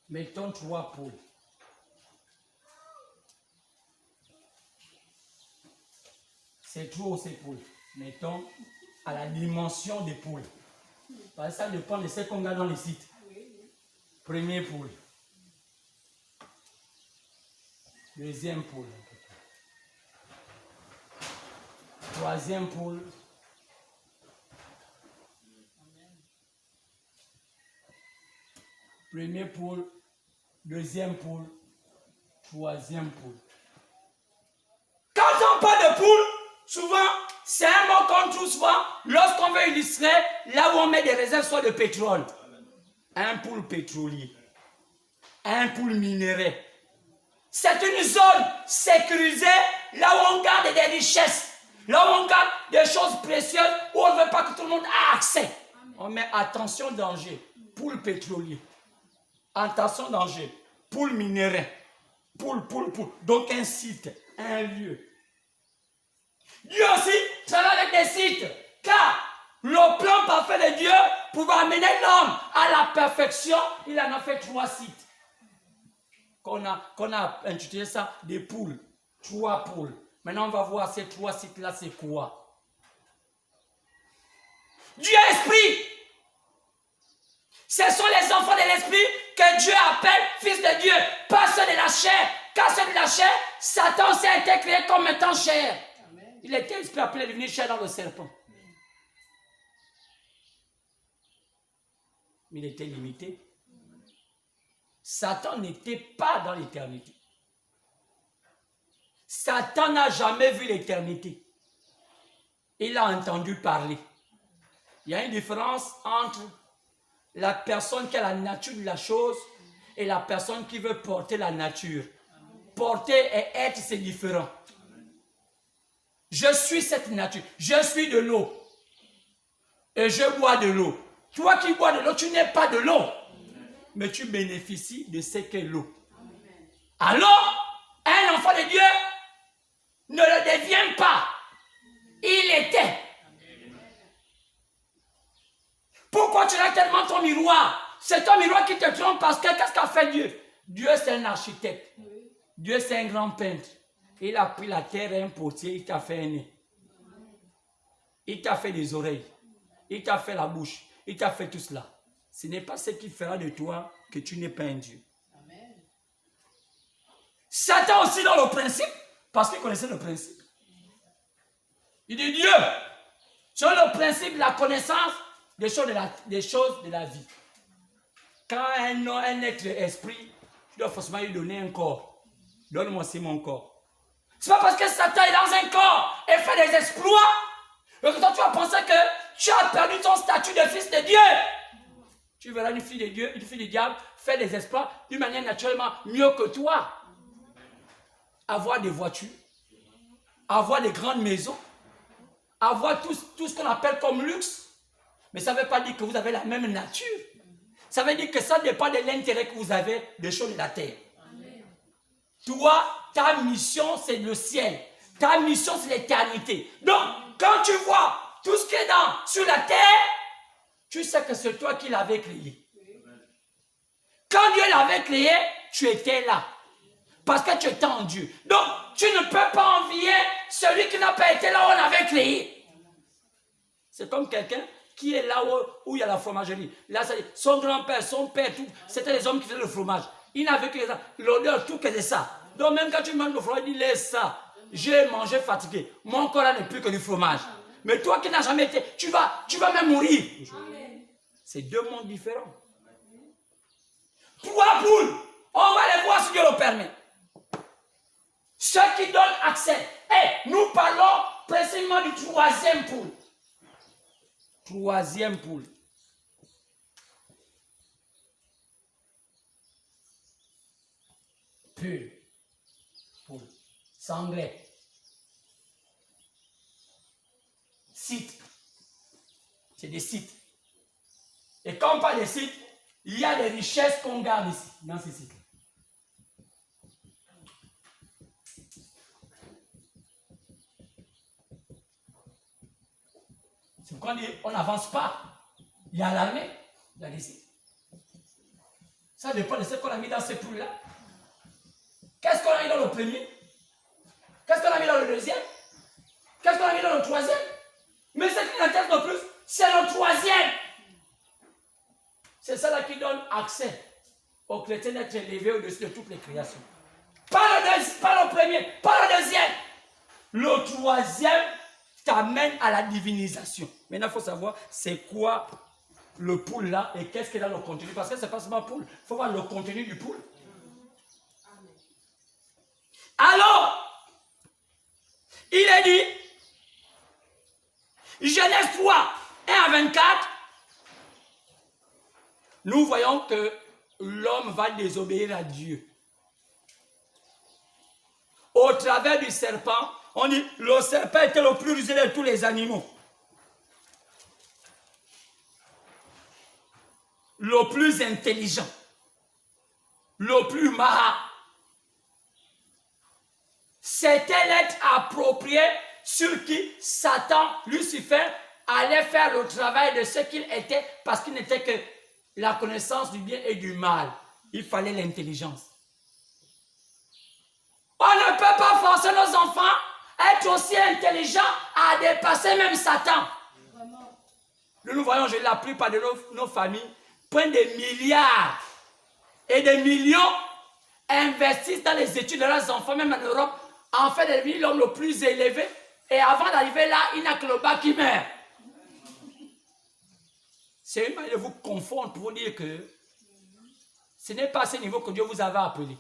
Mettons 3 pôles. C'est trop ces pôles. Mettons à la dimension des pôles. Parce que ça dépend de ce qu'on a dans les sites. Premier pôle. Deuxième pôle. Troisième pôle. Premier pôle. Deuxième pôle. Troisième pôle. Quand on parle de poule, souvent, c'est un mot qu'on trouve souvent lorsqu'on veut illustrer là où on met des réserves soit de pétrole. Un pool pétrolier. Un pool minéré. C'est une zone sécurisée là où on garde des richesses. Là où on garde des choses précieuses où on ne veut pas que tout le monde ait accès. On met attention danger. Pool pétrolier. Attention danger. Pool minéré. Pool. Donc un site. Un lieu. Dieu aussi travaille avec des sites, car le plan parfait de Dieu pour amener l'homme à la perfection, il en a fait 3 sites. Qu'on a intitulé ça des poules. 3 poules. Maintenant on va voir ces 3 sites-là, c'est quoi? Dieu est esprit. Ce sont les enfants de l'esprit que Dieu appelle fils de Dieu, pas ceux de la chair. Car ceux de la chair, Satan aussi a été créé comme étant chair. Amen. Il était esprit appelé à devenir chair dans le serpent. mais il était limité. Satan n'était pas dans l'éternité. Satan n'a jamais vu l'éternité. Il a entendu parler. Il y a une différence entre la personne qui a la nature de la chose et la personne qui veut porter la nature. Porter et être, c'est différent. Je suis cette nature. Je suis de l'eau. Et je bois de l'eau. Toi qui bois de l'eau, tu n'es pas de l'eau. Mais tu bénéficies de ce qu'est l'eau. Alors, un enfant de Dieu ne le devient pas. Il était. Pourquoi tu as tellement ton miroir? C'est ton miroir qui te trompe parce que qu'est-ce qu'a fait Dieu? Dieu c'est un architecte. Dieu c'est un grand peintre. Il a pris la terre et un potier, il t'a fait un nez. Il t'a fait des oreilles. Il t'a fait la bouche. Il t'a fait tout cela. Ce n'est pas ce qui fera de toi que tu n'es pas un Dieu. Amen. Satan aussi dans le principe, parce qu'il connaissait le principe. Il dit Dieu, sur le principe de la connaissance des choses de la vie. Quand un être esprit, tu dois forcément lui donner un corps. Donne-moi aussi mon corps. C'est pas parce que Satan est dans un corps et fait des exploits que toi tu vas penser que tu as perdu ton statut de fils de Dieu. Tu verras une fille de Dieu, une fille du diable faire des exploits d'une manière naturellement mieux que toi. Avoir des voitures, avoir des grandes maisons, avoir tout ce qu'on appelle comme luxe. Mais ça ne veut pas dire que vous avez la même nature. Ça veut dire que ça dépend de l'intérêt que vous avez des choses de la terre. Amen. Toi, ta mission, c'est le ciel. Ta mission, c'est l'éternité. Donc, quand tu vois tout ce qui est sur la terre, tu sais que c'est toi qui l'avais créé. Quand Dieu l'avait créé, tu étais là. Parce que tu étais en Dieu. Donc, tu ne peux pas envier celui qui n'a pas été là où on avait créé. C'est comme quelqu'un qui est là où il y a la fromagerie. Là, son grand-père, son père, c'était les hommes qui faisaient le fromage. Il n'avait que ça. L'odeur, tout que c'est ça. Donc, même quand tu manges le fromage, il dit laisse ça. J'ai mangé fatigué. Mon corps là n'est plus que du fromage. Mais toi qui n'as jamais été, tu vas même mourir. C'est deux mondes différents. Trois poules, on va les voir si Dieu le permet. Ceux qui donnent accès. Nous parlons précisément du troisième poule. Troisième poule. Pure. Poule. Sanglais. Sites. C'est des sites. Et quand on parle des sites, il y a des richesses qu'on garde ici, dans ces sites. C'est pourquoi on n'avance pas. Il y a l'armée, il y a des sites. Ça dépend de ce qu'on a mis dans ces poules-là. Qu'est-ce qu'on a mis dans le premier? Qu'est-ce qu'on a mis dans le deuxième? Qu'est-ce qu'on a mis dans le troisième? Mais ce qui m'intéresse le plus, c'est le troisième. C'est ça là qui donne accès aux chrétiens d'être élevés au-dessus de toutes les créations. Pas le premier, pas le deuxième. Le troisième t'amène à la divinisation. Maintenant, il faut savoir c'est quoi le poule là et qu'est-ce qu'il a dans le contenu. Parce que ce n'est pas seulement poule, il faut voir le contenu du poule. Alors, il est dit, Genèse 3, 1 à 24, nous voyons que l'homme va désobéir à Dieu. Au travers du serpent, on dit le serpent était le plus rusé de tous les animaux. Le plus intelligent. Le plus marin. C'était l'être approprié sur qui Satan, Lucifer, allait faire le travail de ce qu'il était parce qu'il n'était que la connaissance du bien et du mal. Il fallait l'intelligence. On ne peut pas forcer nos enfants à être aussi intelligents, à dépasser même Satan. Nous voyons, la plupart de nos familles prennent des milliards et des millions, investissent dans les études de leurs enfants, même en Europe, en fait de devenir l'homme le plus élevé. Et avant d'arriver là, il n'a que le bas qui meurt. C'est une manière de vous confondre pour vous dire que ce n'est pas à ce niveau que Dieu vous avait appelé.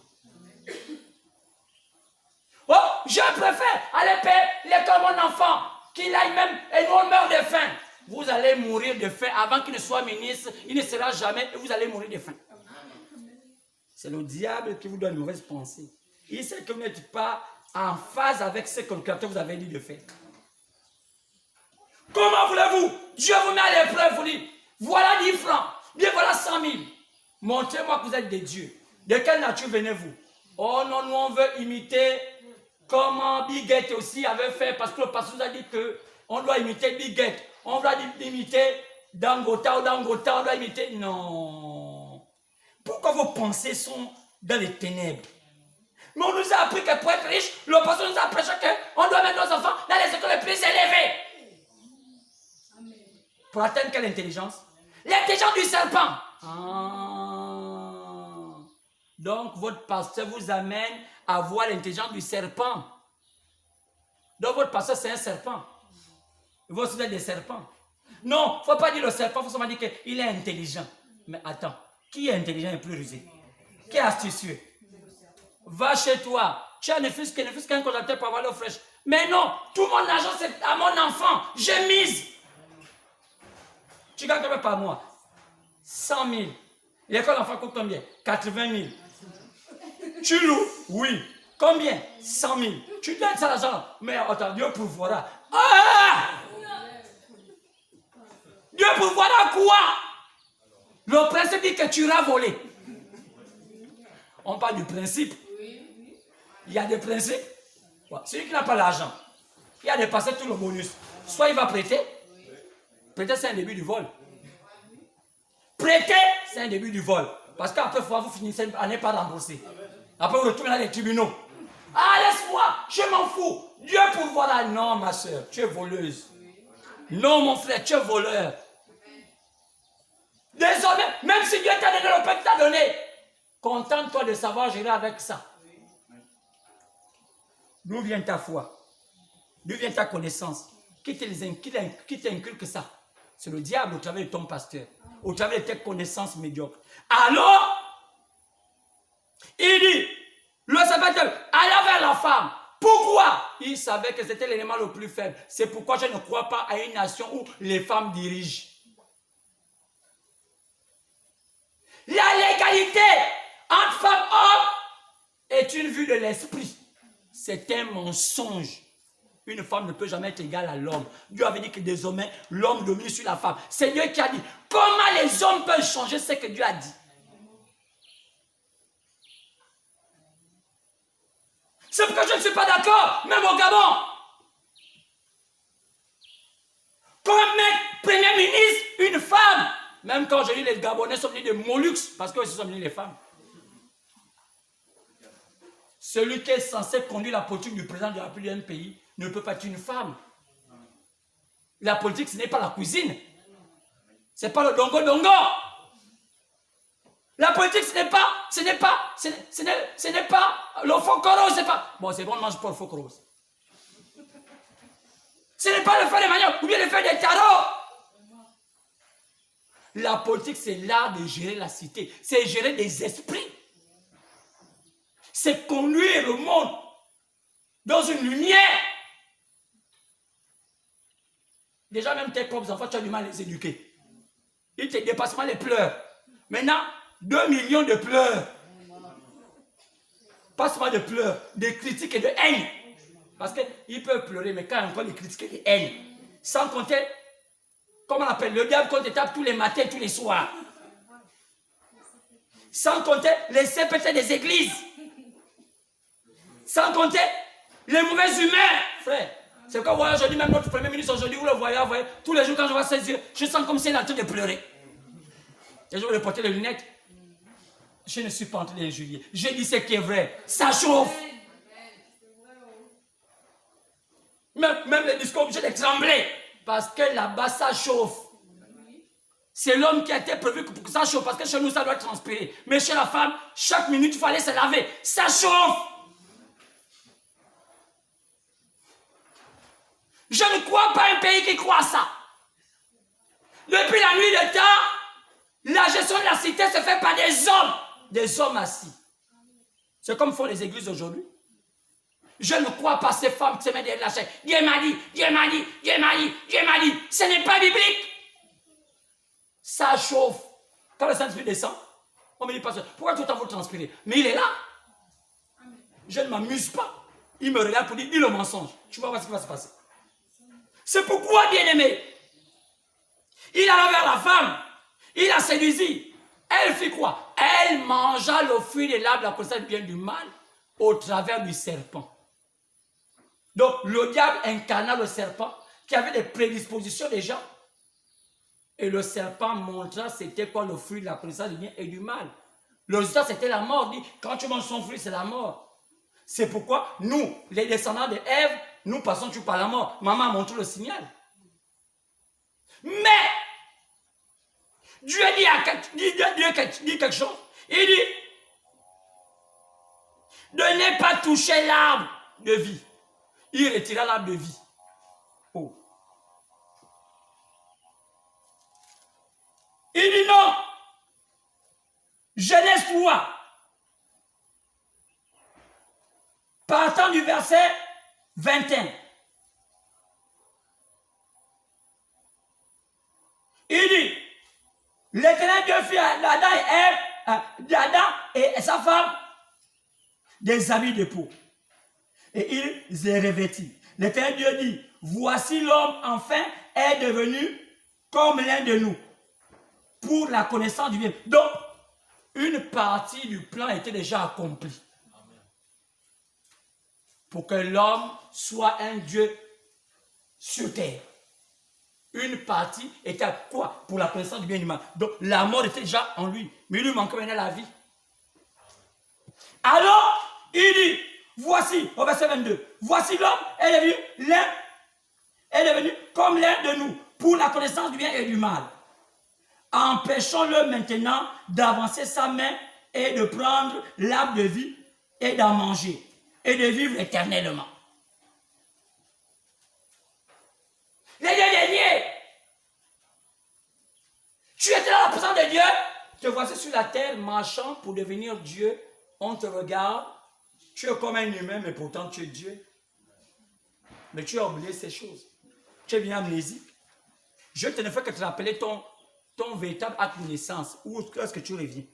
Oh, je préfère aller payer l'école mon enfant, qu'il aille même et nous on meurt de faim. Vous allez mourir de faim avant qu'il ne soit ministre, il ne sera jamais et vous allez mourir de faim. C'est le diable qui vous donne une mauvaise pensée. Il sait que vous n'êtes pas en phase avec ce que le Créateur vous avait dit de faire. Comment voulez-vous? Dieu vous met à l'épreuve, vous dit, voilà 10 francs, bien voilà 100 000. Montrez-moi que vous êtes des dieux. De quelle nature venez-vous? Oh non, nous on veut imiter comment Biguette aussi avait fait, parce que le pasteur nous a dit qu'on doit imiter Biguette. On doit imiter Dangota ou Dangota, on doit imiter... Non. Pourquoi vos pensées sont dans les ténèbres? Mais on nous a appris que pour être riche, le pasteur nous a appris qu'on doit mettre nos enfants dans les écoles les plus élevées. Pour atteindre quelle intelligence? L'intelligence du serpent. Ah. Donc votre pasteur vous amène à voir l'intelligence du serpent. Donc votre pasteur c'est un serpent. Vous êtes des serpents. Non, il ne faut pas dire le serpent, il faut seulement dire qu'il est intelligent. Mais attends, qui est intelligent et plus rusé? Qui est astucieux? Va chez toi. Tu as ne fût-ce qu'un conducteur pour avoir l'eau fraîche. Mais non, tout mon argent c'est à mon enfant. Je mise. Tu gagnes combien par mois? 100 000. L'école d'enfant coûte combien? 80 000. Tu loues? Oui. Combien? 100 000. Tu donnes ça l'argent. Mais attends, Dieu pourvoira. Ah! Dieu pourvoira quoi? Le principe dit que tu iras voler. On parle du principe. Il y a des principes. Celui qui n'a pas l'argent, il a dépassé tout le bonus. Soit il va prêter. Prêter, c'est un début du vol. Prêter, c'est un début du vol. Parce qu'après, il faut vous finissez à ne pas rembourser. Après, vous retournez dans les tribunaux. Ah, laisse-moi, je m'en fous. Dieu pourvoira. Non, ma soeur, tu es voleuse. Non, mon frère, tu es voleur. Désormais, même si Dieu t'a donné le pain qu'il t'a donné, contente-toi de savoir gérer avec ça. D'où vient ta foi? D'où vient ta connaissance? Qui t'inculque ça? C'est le diable au travers de ton pasteur, au travers de tes connaissances médiocres. Alors, il dit, le serviteur alla vers la femme. Pourquoi? Il savait que c'était l'élément le plus faible. C'est pourquoi je ne crois pas à une nation où les femmes dirigent. La légalité entre femmes et hommes est une vue de l'esprit. C'est un mensonge. Une femme ne peut jamais être égale à l'homme. Dieu avait dit que désormais, l'homme domine sur la femme. C'est Dieu qui a dit. Comment les hommes peuvent changer ce que Dieu a dit? C'est pourquoi je ne suis pas d'accord, même au Gabon. Comme mettre premier ministre une femme. Même quand je dis les Gabonais sont venus de Molux, parce que ce sont venus les femmes. Celui qui est censé conduire la politique du président de la République d'un pays ne peut pas être une femme. La politique, ce n'est pas la cuisine. Ce n'est pas le dongo-dongo. La politique, ce n'est pas le faux rose, c'est pas... Bon, c'est bon, on ne mange pas le faux rose. Ce n'est pas le faire des maniocs ou bien le faire des tarots. La politique, c'est l'art de gérer la cité. C'est gérer des esprits. C'est conduire le monde dans une lumière. Déjà, même tes propres enfants, tu as du mal à les éduquer. Ils te dépassent mal les pleurs. Maintenant, 2 millions de pleurs. Pas seulement de pleurs, de critiques et de haine. Parce qu'ils peuvent pleurer, mais quand il y a encore des critiques et des haines. Sans compter, comment on appelle, le diable qu'on te tape tous les matins, tous les soirs. Sans compter les CPT des églises. Sans compter les mauvais humains, frère. C'est pourquoi vous voyez aujourd'hui, même notre premier ministre aujourd'hui, vous le voyez, tous les jours quand je vois ses yeux, je sens comme s'il est en train de pleurer. Et je vais lui porter les lunettes. Je ne suis pas en train d'injurier. Je dis ce qui est vrai. Ça chauffe. Même les discours, je les trembler. Parce que là-bas, ça chauffe. C'est l'homme qui a été prévu pour que ça chauffe. Parce que chez nous, ça doit transpirer. Mais chez la femme, chaque minute, il fallait se laver. Ça chauffe. Je ne crois pas à un pays qui croit à ça. Depuis la nuit des temps, la gestion de la cité se fait par des hommes assis. C'est comme font les églises aujourd'hui. Je ne crois pas ces femmes qui se mettent derrière la chaîne. Dieu m'a dit, Dieu m'a dit, Dieu m'a dit, Dieu m'a dit. Ce n'est pas biblique. Ça chauffe. Quand le Saint-Esprit descend, on me dit, pasteur, pourquoi tout le temps vous transpirez? Mais il est là. Je ne m'amuse pas. Il me regarde pour dire, dis le mensonge. Tu vas voir ce qui va se passer. C'est pourquoi, bien-aimé, il alla vers la femme. Il la séduisit. Elle fit quoi? Elle mangea le fruit de l'arbre de la connaissance du bien et du mal au travers du serpent. Donc, le diable incarna le serpent qui avait des prédispositions déjà. Et le serpent montra c'était quoi le fruit de la connaissance du bien et du mal. Le résultat, c'était la mort. Il dit, quand tu manges son fruit, c'est la mort. C'est pourquoi nous, les descendants de Ève, nous passons toujours par la mort. Maman a montré le signal. Mais, Dieu dit quelque chose. Il dit, de ne pas toucher l'arbre de vie. Il retira l'arbre de vie. Oh. Il dit non. Genèse 3. Partant du verset 21. Il dit, l'Éternel Dieu fit à Adam et sa femme des habits de peau. Et il les revêtit. L'Éternel Dieu dit, voici l'homme enfin est devenu comme l'un de nous, pour la connaissance du bien. Donc, une partie du plan était déjà accomplie. Pour que l'homme soit un Dieu sur terre. Une partie était quoi? Pour la connaissance du bien et du mal. Donc, la mort était déjà en lui. Mais il lui manquait maintenant la vie. Alors, il dit, voici, au verset 22, voici l'homme est devenu comme l'un de nous, pour la connaissance du bien et du mal. Empêchons-le maintenant d'avancer sa main et de prendre l'arbre de vie et d'en manger et de vivre éternellement. Les dieux derniers, tu étais dans la présence de Dieu, te voici sur la terre marchant pour devenir Dieu, on te regarde, tu es comme un humain mais pourtant tu es Dieu. Mais tu as oublié ces choses. Tu es bien amnésique. Je ne fais que te rappeler ton véritable acte de naissance. Où est-ce que tu reviens?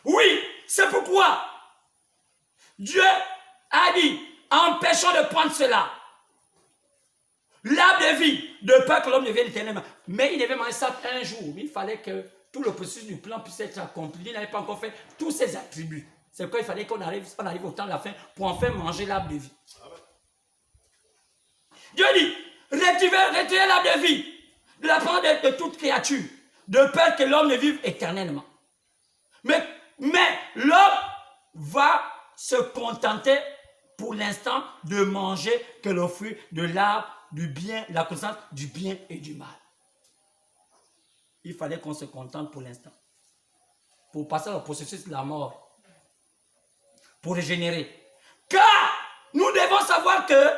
Oui, c'est pourquoi Dieu a dit, empêchons de prendre cela. L'arbre de vie, de peur que l'homme devienne éternellement. Mais il devait manger ça un jour. Il fallait que tout le processus du plan puisse être accompli. Il n'avait pas encore fait tous ses attributs. C'est pourquoi il fallait qu'on arrive au temps de la fin pour enfin manger l'arbre de vie. Dieu dit, retirez l'arbre de vie de la part de toute créature, de peur que l'homme ne vive éternellement. Mais l'homme va se contenter pour l'instant de manger que le fruit de l'arbre du bien, la connaissance du bien et du mal. Il fallait qu'on se contente pour l'instant. Pour passer au processus de la mort. Pour régénérer. Car nous devons savoir que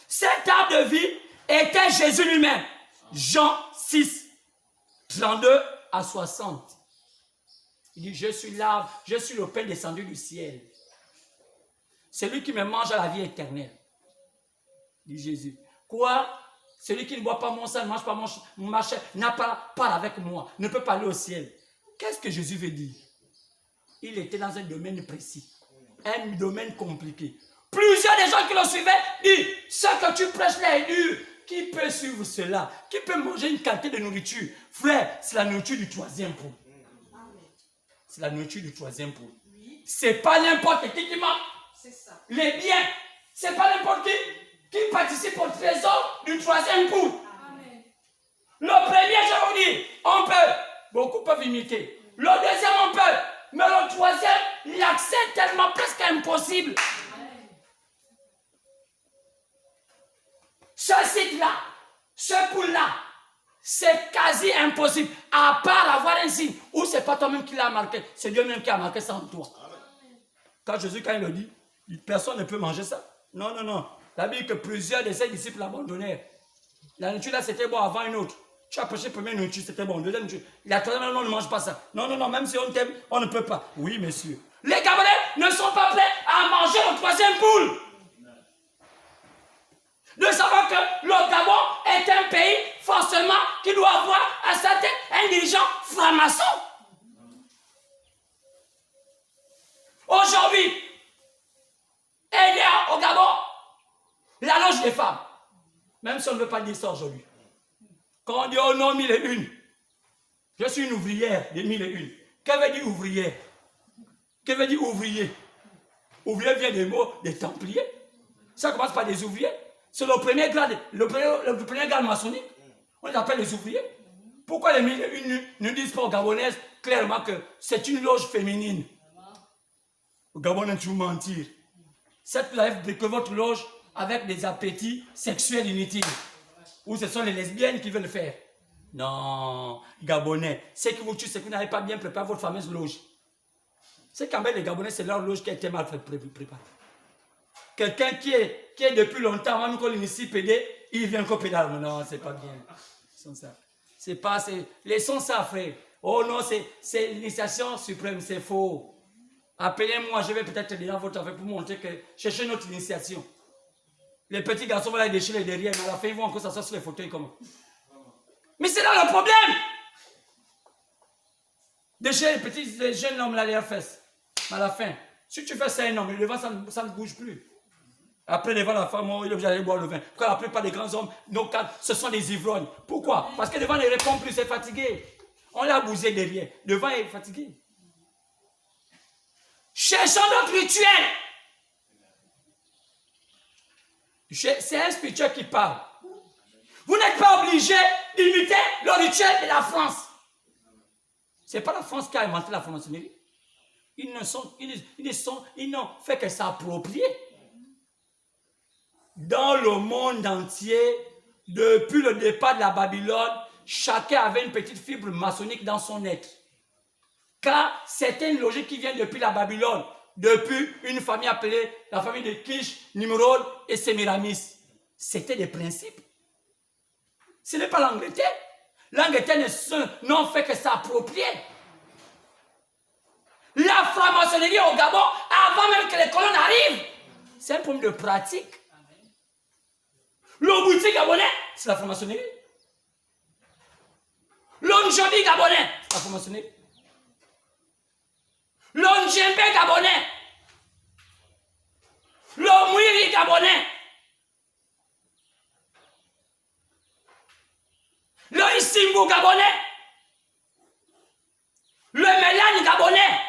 cet arbre de vie était Jésus lui-même. Jean 6, 32 à 60. Il dit, je suis l'arbre, je suis le pain descendu du ciel. Celui qui me mange à la vie éternelle. Dit Jésus. Quoi? Celui qui ne boit pas mon sang, ne mange pas ma chair, n'a pas part avec moi, ne peut pas aller au ciel. Qu'est-ce que Jésus veut dire? Il était dans un domaine précis, un domaine compliqué. Plusieurs des gens qui le suivaient disent, ce que tu prêches là est dur. Qui peut suivre cela? Qui peut manger une quantité de nourriture? Frère, c'est la nourriture du troisième pot. C'est la nourriture du troisième pot. C'est pas n'importe qui mange. Les biens, c'est pas n'importe qui participe au trésor du troisième pot. Le premier, je vous dis, on peut, beaucoup peuvent imiter. Le deuxième, on peut, mais le troisième, l'accès est tellement presque impossible. Ce site-là, ce poule-là, c'est quasi impossible, à part avoir un signe, ou c'est pas toi-même qui l'a marqué, c'est Dieu même qui a marqué ça en toi. Quand Jésus, quand il le dit, personne ne peut manger ça. Non, non, non. La Bible dit que plusieurs de ses disciples l'abandonnèrent. La nourriture là, c'était bon avant une autre. Tu as prêché première nourriture, c'était bon. Deuxième nourriture. La troisième, non, on ne mange pas ça. Non, non, non, même si on t'aime, on ne peut pas. Oui, monsieur. Les Gabonais ne sont pas prêts à manger le troisième poule. De savoir que le Gabon est un pays forcément qui doit avoir à sa tête un dirigeant franc-maçon. Aujourd'hui, il y a au Gabon la loge des femmes. Même si on ne veut pas dire ça aujourd'hui. Quand on dit oh non, 1001, je suis une ouvrière de 1001. Que veut dire ouvrière? Que veut dire ouvrier? Ouvrier vient des mots des Templiers. Ça commence par des ouvriers. C'est le premier grade, le premier grade maçonnique. On les appelle les ouvriers. Pourquoi les 1001 ne disent pas aux Gabonaises clairement que c'est une loge féminine? Au Gabon, on vous mentir. C'est que vous avez découvert votre loge avec des appétits sexuels inutiles. Ou ce sont les lesbiennes qui veulent le faire. Non, Gabonais, ce qui vous tue, c'est que vous n'avez pas bien préparé votre fameuse loge. C'est quand même les Gabonais, c'est leur loge qui a été mal préparée. Quelqu'un qui est depuis longtemps, même quand l'initie PD, il vient encore pédale. Non, c'est pas bien. C'est pas, laissons ça, frère. Oh non, c'est l'initiation suprême, c'est faux. Appelez-moi, je vais peut-être aider dans votre affaire pour montrer que cherchez notre initiation. Les petits garçons vont aller déchirer derrière, mais à la fin, ils vont encore s'asseoir sur les fauteuils comme. Mais c'est là le problème. Déchirer les jeunes hommes là, les fesses. Mais à la fin, si tu fais ça un homme, le devant, ça ne bouge plus. Après, devant la femme, il est obligé d'aller boire le vin. Pourquoi la plupart des grands hommes, nos cadres, ce sont des ivrognes? Pourquoi? Parce que devant, il ne répond plus, c'est fatigué. On l'a bousé derrière. Devant, il est fatigué. Cherchons notre rituel. C'est un spirituel qui parle. Vous n'êtes pas obligé d'imiter le rituel de la France. Ce n'est pas la France qui a inventé la franc-maçonnerie. Ils n'ont fait que s'approprier. Dans le monde entier, depuis le départ de la Babylone, chacun avait une petite fibre maçonnique dans son être. Car c'est une logique qui vient depuis la Babylone, depuis une famille appelée la famille de Kish, Nimrod et Sémiramis. C'était des principes. Ce n'est pas l'Angleterre. L'Angleterre n'en fait que s'approprier. La franc-maçonnerie au Gabon, avant même que les colons arrivent, c'est un problème de pratique. Le boutique gabonais, c'est la franc-maçonnerie. Le Njobi gabonais, c'est la franc-maçonnerie. Le Njembe gabonais. Le Mouiri gabonais. Le Isimbu gabonais. Le Mélane gabonais.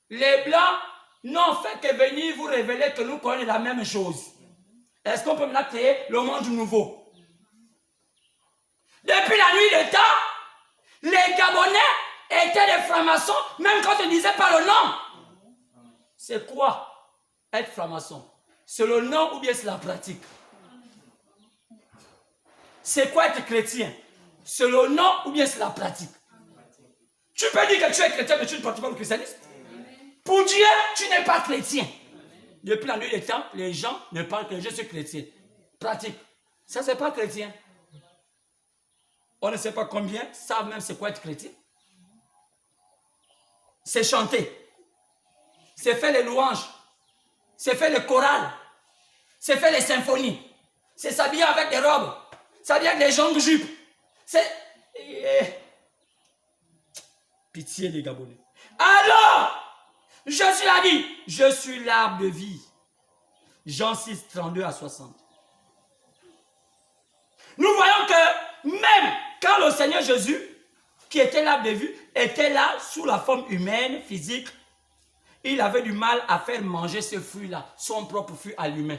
Les Blancs n'ont fait que venir vous révéler que nous connaissons la même chose. Est-ce qu'on peut maintenant créer le monde nouveau? Depuis la nuit des temps, les Gabonais étaient des francs-maçons, même quand on ne disait pas le nom. C'est quoi être franc-maçon? C'est le nom ou bien c'est la pratique? C'est quoi être chrétien? C'est le nom ou bien c'est la pratique? Tu peux dire que tu es chrétien mais tu ne pratiques pas le christianisme? Pour Dieu, tu n'es pas chrétien. Depuis la nuit des temps, les gens ne parlent que je suis chrétien. Pratique. Ça, c'est pas chrétien. On ne sait pas combien savent même c'est quoi être chrétien. C'est chanter. C'est faire les louanges. C'est faire les chorales. C'est faire les symphonies. C'est s'habiller avec des robes. S'habiller avec des jambes jupes. C'est... Pitié des Gabonais. Alors, Jésus a dit, je suis l'arbre de vie. Jean 6, 32 à 60. Nous voyons que même quand le Seigneur Jésus, qui était l'arbre de vie, était là sous la forme humaine, physique, il avait du mal à faire manger ce fruit-là, son propre fruit à l'humain.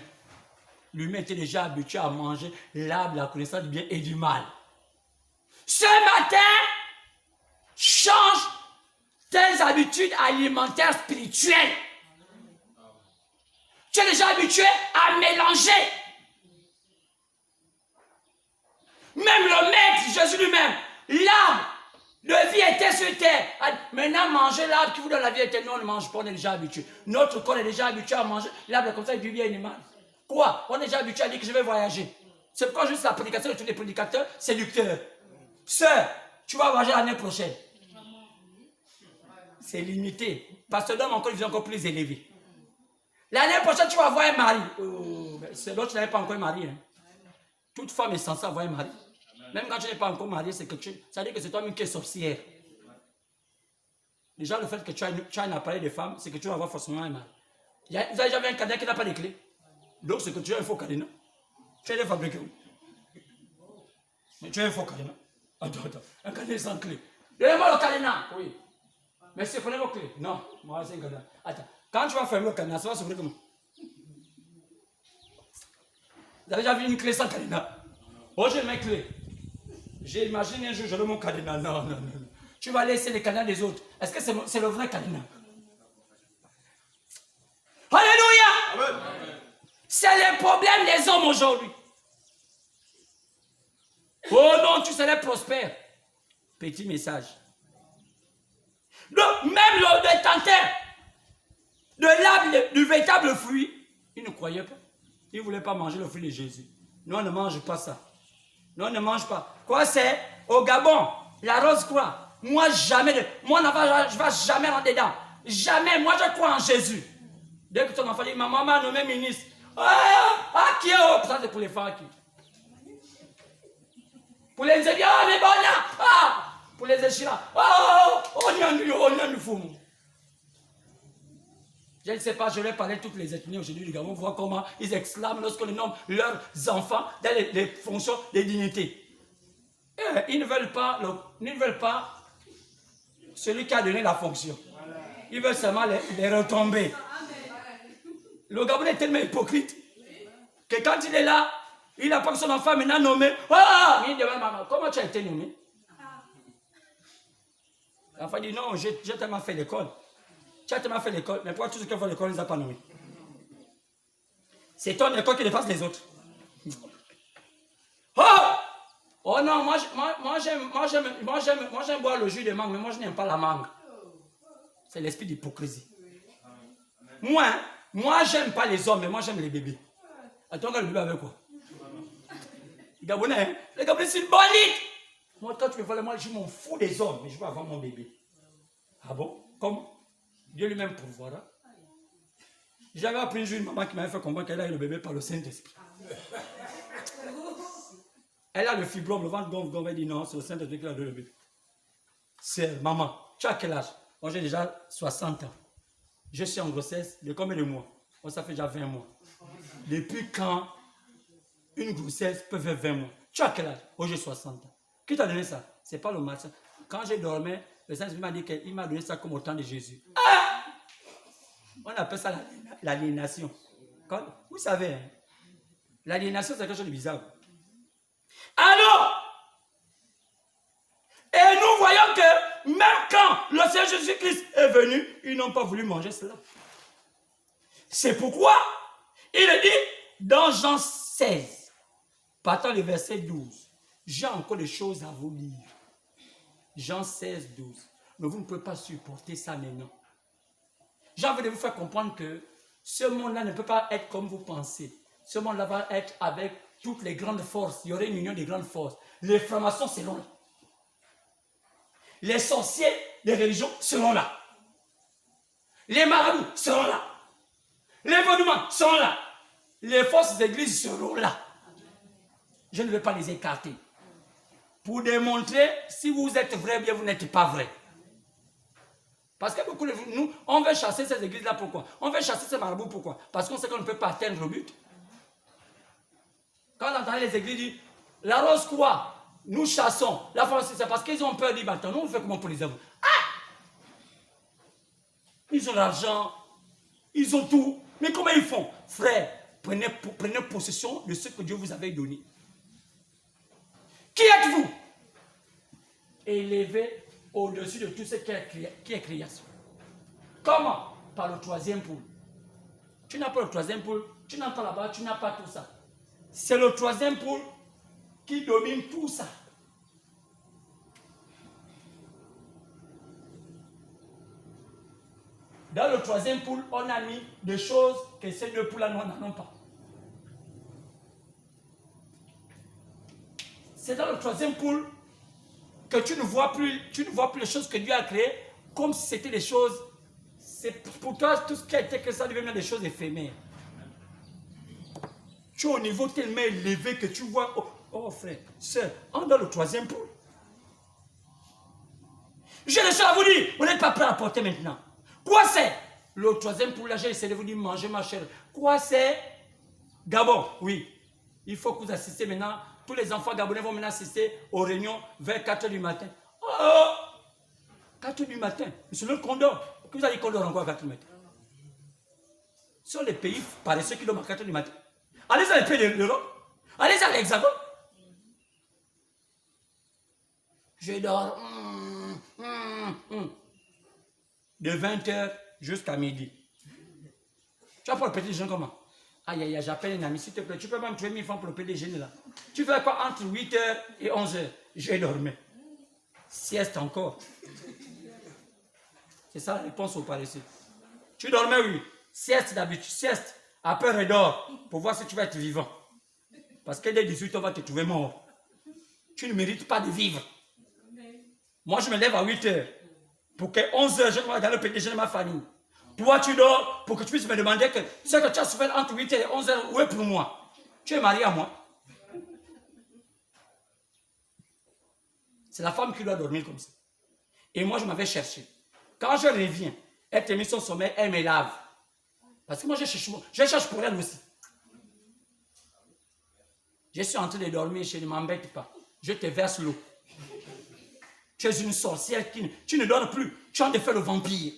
L'humain était déjà habitué à manger l'arbre de la connaissance du bien et du mal. Ce matin, change tes habitudes alimentaires spirituelles. Tu es déjà habitué à mélanger. Même le maître, Jésus lui-même, l'arbre de vie était sur terre. Maintenant, manger l'arbre qui vous donne la vie éternelle, on ne mange pas, on est déjà habitué. Notre corps est déjà habitué à manger l'arbre comme ça du bien et du mal. Quoi? On est déjà habitué à dire que je vais voyager. C'est pourquoi juste la prédication de tous les prédicateurs séducteurs. Sœur, tu vas voyager l'année prochaine. C'est limité. Pasteur Dom encore, il est encore plus élevé. L'année prochaine, tu vas avoir un mari. Oh, c'est l'autre, tu n'avais pas encore un mari. Hein. Toute femme est censée avoir un mari. Même quand tu n'es pas encore marié, c'est que ça veut dire que c'est toi-même qui es sorcière. Déjà, le fait que tu as un appareil de femme, c'est que tu vas avoir forcément un mari. Vous avez jamais un cadenas qui n'a pas de clé. Donc, c'est que tu as un faux cadenas. Tu as les fabriqué où? Mais tu as un faux cadenas. Attends. Un cadenas sans clé. Donnez-moi le cadenas. Oui. Mais c'est prenez vos clés. Non, moi, c'est un cadenas. Attends. Quand tu vas fermer le cadenas, ça va s'ouvrir comment? Vous avez déjà vu une clé sans cadenas? Oh, j'ai mes clés. J'ai imaginé un jour, j'aurai mon cadenas. Non. Tu vas laisser les cadenas des autres. Est-ce que c'est le vrai cadenas? Alléluia! Amen. C'est le problème des hommes aujourd'hui. Oh non, tu serais prospère. Petit message. Donc, même le détenteur de l'arbre du véritable fruit, il ne croyait pas. Il ne voulait pas manger le fruit de Jésus. Nous, on ne mange pas ça. Nous, on ne mange pas. Quoi c'est? Au Gabon, la rose quoi? Moi, jamais. Moi, je ne vais jamais rentrer dedans. Jamais. Moi, je crois en Jésus. Dès que ton enfant dit, ma maman m'a nommé ministre. Qui est ça, c'est pour les femmes. Pour les Ébiens, mais bon, pour les Échira. On y a du fou. Je ne sais pas, je vais parler toutes les ethnies aujourd'hui du Gabon, voir comment ils exclament lorsqu'on les nomme leurs enfants dans les fonctions des dignités. Ils ne veulent pas celui qui a donné la fonction. Ils veulent seulement les retomber. Le Gabon est tellement hypocrite que quand il est là, il n'a pas que son enfant maintenant nommé. Il demande maman, comment tu as été nommé? L'enfant dit non, j'ai tellement fait l'école. Tu as tellement fait l'école, mais pourquoi tout ce qui fait l'école, ils n'ont pas nommé? C'est ton école qui dépasse les autres. Oh non, moi j'aime boire le jus de mangue, mais moi je n'aime pas la mangue. C'est l'esprit d'hypocrisie. Moi j'aime pas les hommes, mais moi j'aime les bébés. Attends, le bébé avec quoi? Les Gabonais, hein? Les Gabonais c'est une bandite. Moi quand tu me vois, moi je m'en fous des hommes, mais je veux avoir mon bébé. Ah bon? Comment? Dieu lui-même pourvoira. J'avais appris un jour une maman qui m'avait fait comprendre qu'elle a eu le bébé par le Saint-Esprit. Elle a le fibrome, le ventre gonfle, elle dit non, c'est le Saint-Esprit qui a donné le bébé. C'est maman, tu as quel âge? Moi j'ai déjà 60 ans. Je suis en grossesse de combien de mois? Moi ça fait déjà 20 mois. Depuis quand une grossesse peut faire 20 mois? Tu as quel âge? Moi j'ai 60 ans. Qui t'a donné ça? C'est pas le matin. Quand j'ai dormi, le Saint-Esprit m'a dit qu'il m'a donné ça comme au temps de Jésus. On appelle ça l'aliénation. Vous savez, hein, l'aliénation c'est quelque chose de bizarre. Alors, et nous voyons que même quand le Seigneur Jésus-Christ est venu, ils n'ont pas voulu manger cela. C'est pourquoi il est dit dans Jean 16, partant le verset 12, j'ai encore des choses à vous lire. Jean 16, 12. Mais vous ne pouvez pas supporter ça maintenant. J'ai envie de vous faire comprendre que ce monde-là ne peut pas être comme vous pensez. Ce monde-là va être avec toutes les grandes forces. Il y aurait une union des grandes forces. Les francs-maçons seront là. Les sorciers des religions seront là. Les marabouts seront là. Les vaudouements seront là. Les forces d'église seront là. Je ne vais pas les écarter. Pour démontrer si vous êtes vrai ou bien vous n'êtes pas vrai. Parce que beaucoup de nous, on veut chasser ces églises-là, pourquoi? On veut chasser ces marabouts, pourquoi? Parce qu'on sait qu'on ne peut pas atteindre le but. Quand on entend les églises dire, la rose quoi? Nous chassons. La France, c'est parce qu'ils ont peur, ils disent, attends, nous on fait comment pour les avoir? Ils ont l'argent, ils ont tout. Mais comment ils font? Frère, prenez possession de ce que Dieu vous avait donné. Qui êtes-vous? Élevé au-dessus de tout ce qui est création. Comment? Par le troisième pôle. Tu n'as pas le troisième pôle, tu n'as pas là-bas, tu n'as pas tout ça. C'est le troisième pôle qui domine tout ça. Dans le troisième pôle, on a mis des choses que ces deux pôles-là n'en ont pas. c'est dans le troisième poule que tu ne vois plus les choses que Dieu a créées comme si c'était des choses. Pour toi, tout ce qui a été créé, ça devient des choses éphémères. Tu es au niveau tellement élevé que tu vois, oh frère, sœur, on dans le troisième poule. J'ai des choses à vous dire, vous n'êtes pas prêt à porter maintenant. Quoi c'est? Le troisième poule, là, j'ai essayé de vous dire, mangez ma chair. Quoi c'est? Gabon, oui. Il faut que vous assistiez maintenant. Tous les enfants gabonais vont maintenant assister aux réunions vers 4 h du matin. Oh! 4 h du matin. C'est le condor. Que vous allez condor encore à 4 h du matin? Ce sont les pays paresseux qui dorment à 4 h du matin. Allez à les pays de l'Europe. Allez à l'Hexagone. Je dors. De 20 h jusqu'à midi. Tu vas pour le petit déjeuner comment? Aïe, aïe, aïe, j'appelle un ami, s'il te plaît. Tu peux même trouver 1000 francs pour le petit déjeuner là. Tu fais quoi entre 8 h et 11 h? J'ai dormi. Sieste encore. C'est ça la réponse au paresseux. Tu dormais, oui. Sieste d'habitude, sieste. Après, redors pour voir si tu vas être vivant. Parce que dès 18 h, on va te trouver mort. Tu ne mérites pas de vivre. Moi, je me lève à 8 h. Pour que 11 h, je dois regarder le petit déjeuner de ma famille. Toi, tu dors pour que tu puisses me demander que ce que tu as souffert entre 8 h et 11 h, où est pour moi? Tu es marié à moi. C'est la femme qui doit dormir comme ça. Et moi, je m'avais cherché. Quand je reviens, elle termine son sommeil, elle me lave. Parce que moi, je cherche pour elle aussi. Je suis en train de dormir, je ne m'embête pas. Je te verse l'eau. Tu es une sorcière, tu ne dors plus. Tu es en train de faire le vampire.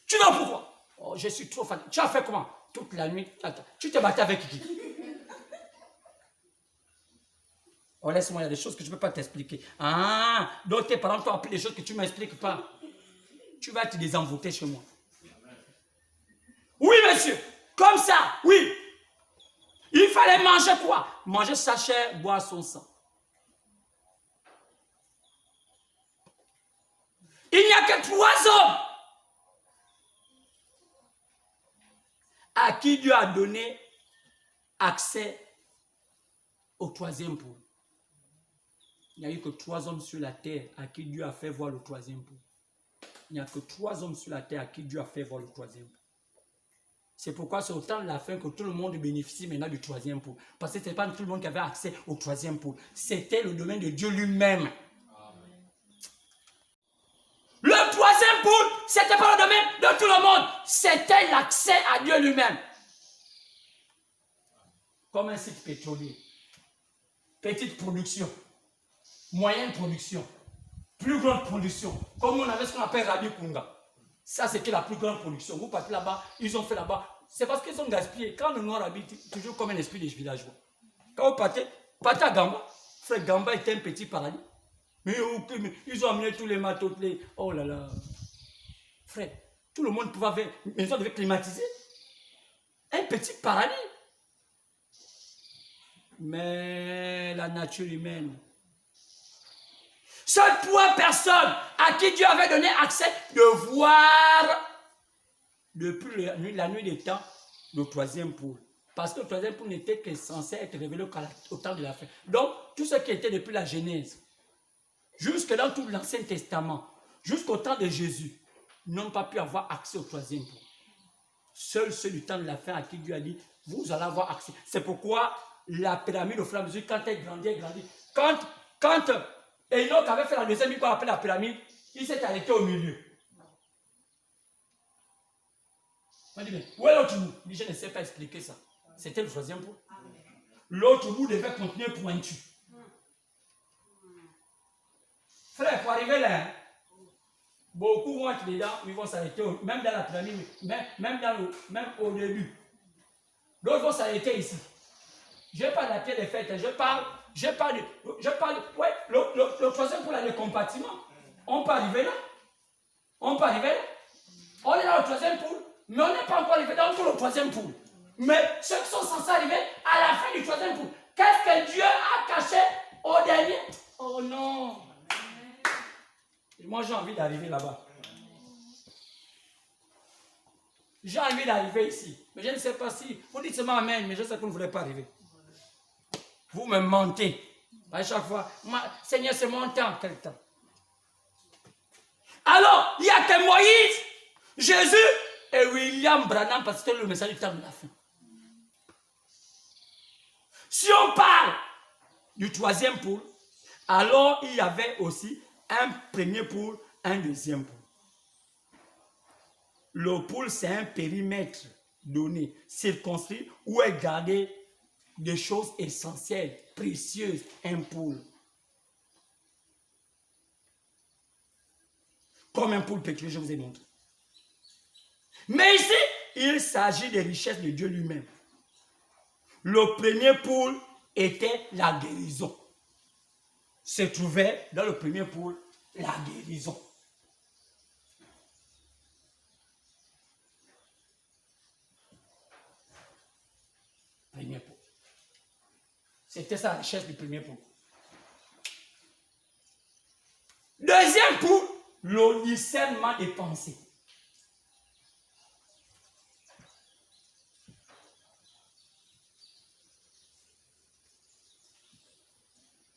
Tu dors pourquoi? Oh, je suis trop fatigué. Tu as fait comment? Toute la nuit. Tu t'es battu avec qui? Oh, laisse-moi, il y a des choses que je ne peux pas t'expliquer. Ah, donc tes parents t'ont appris des choses que tu ne m'expliques pas. Tu vas te désenvoûter chez moi. Oui, monsieur. Comme ça, oui. Il fallait manger quoi? Manger sa chair, boire son sang. Il n'y a que 3 hommes à qui Dieu a donné accès au troisième pôle. Il n'y a eu que 3 hommes sur la terre à qui Dieu a fait voir le troisième pôle. Il n'y a que 3 hommes sur la terre à qui Dieu a fait voir le troisième pôle. C'est pourquoi c'est au temps de la fin que tout le monde bénéficie maintenant du troisième pôle. Parce que ce n'est pas tout le monde qui avait accès au troisième pôle. C'était le domaine de Dieu lui-même. Le troisième pôle, ce n'était pas le domaine de tout le monde. C'était l'accès à Dieu lui-même. Comme un site pétrolier. Petite production. Moyenne production. Plus grande production. Comme on avait ce qu'on appelle Rabi Kunga. Ça, c'était la plus grande production. Vous partez là-bas, ils ont fait là-bas. C'est parce qu'ils ont gaspillé. Quand le noir habite, toujours comme un esprit de villageois. Quand vous partez à Gamba, frère Gamba était un petit paradis. Mais ils ont amené tous les matos, oh là là. Frère, tout le monde pouvait avoir une maison devait climatiser. Un petit paradis. Mais la nature humaine. Seules 3 personnes à qui Dieu avait donné accès de voir depuis la nuit des temps le troisième pôle. Parce que le troisième pôle n'était que censé être révélé au temps de la fin. Donc, tout ce qui était depuis la Genèse, jusque dans tout l'Ancien Testament, jusqu'au temps de Jésus, n'ont pas pu avoir accès au troisième pôle. Seul ceux du temps de la fin à qui Dieu a dit, vous allez avoir accès. C'est pourquoi la pyramide au fur et à mesure, quand elle grandit, elle grandit. Quand Enoch avait fait la deuxième ville qu'on appelle la pyramide, il s'est arrêté au milieu. On dit, mais où est l'autre bout? Il dit, je ne sais pas expliquer ça. C'était le troisième pôle. L'autre bout devait continuer pointu. Frère, pour arriver là, hein, beaucoup vont être dedans, ils vont s'arrêter, même dans la pyramide, même au début. D'autres vont s'arrêter ici. Je parle de la pierre des fêtes, je parle, ouais, le troisième pôle a des compartiments. On peut arriver là. On peut arriver là. On est dans le troisième pôle, mais on n'est pas encore arrivé dans tout le troisième pôle. Mais ceux qui sont censés arriver à la fin du troisième pôle, qu'est-ce que Dieu a caché au dernier? Oh non! Moi, j'ai envie d'arriver là-bas. J'ai envie d'arriver ici. Mais je ne sais pas si... Vous dites seulement Amen, mais je sais que vous ne voulez pas arriver. Vous me mentez. À chaque fois, Seigneur, c'est mon temps. Quel temps? Alors, il n'y a que Moïse, Jésus et William Branham, parce que le message du temps de la fin. Si on parle du troisième pôle, alors il y avait aussi un premier pôle, un deuxième pôle. Le pôle, c'est un périmètre donné, circonscrit, où est gardé des choses essentielles, précieuses, un pôle. Comme un pôle pétrolier, je vous ai montré. Mais ici, il s'agit des richesses de Dieu lui-même. Le premier pôle était la guérison. Se trouvait dans le premier pôle la guérison. Premier pôle. C'était sa richesse du premier pôle. Deuxième pôle, le discernement des pensées.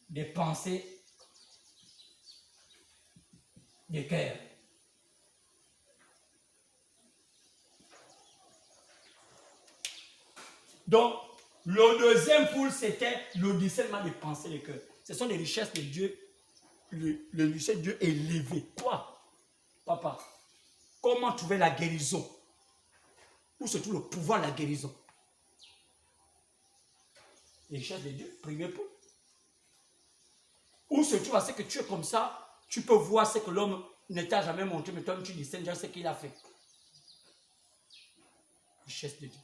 Des pensées du cœur. Donc, le deuxième pôle, c'était le discernement des pensées du cœur. Ce sont les richesses de Dieu, le richesse de Dieu élevé. Toi, papa, comment trouver la guérison? Où se trouve le pouvoir de la guérison? Les richesses de Dieu, premier pôle. Où se trouve à ce que tu es comme ça, tu peux voir ce que l'homme ne t'a jamais montré, mais toi tu discernes déjà ce qu'il a fait. Richesse de Dieu.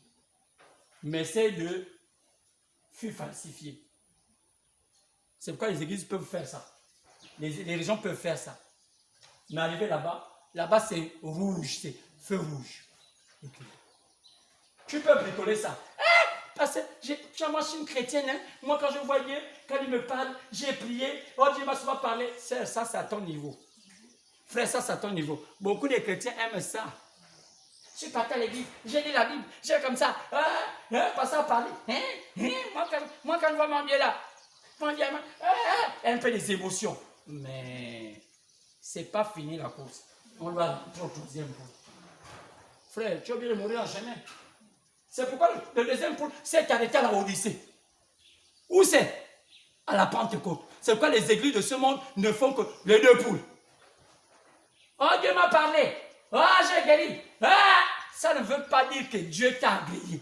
Mais c'est de fuir falsifié. C'est pourquoi les églises peuvent faire ça. Les régions peuvent faire ça. Mais arrivé là-bas c'est rouge, c'est feu rouge. Okay. Tu peux bricoler ça. Parce que moi je suis une chrétienne, hein. Moi quand je voyais, quand il me parle, j'ai prié, oh Dieu m'a souvent parlé. Ça c'est à ton niveau. Frère, ça c'est à ton niveau. Beaucoup de chrétiens aiment ça. Je suis parti à l'église, j'ai lu la Bible, j'ai comme ça, pas ça à parler. Moi quand je vois mon Dieu là, mon Dieu, un peu des émotions. Mais c'est pas fini la course. On doit rentrer au troisième pôle. Frère, tu es obligé de mourir en chemin. C'est pourquoi le deuxième pôle s'est arrêté à la Odyssée. Où c'est? À la Pentecôte. C'est pourquoi les églises de ce monde ne font que les deux poules. Oh, Dieu m'a parlé. Oh, j'ai guéri. Ça ne veut pas dire que Dieu t'a guéri.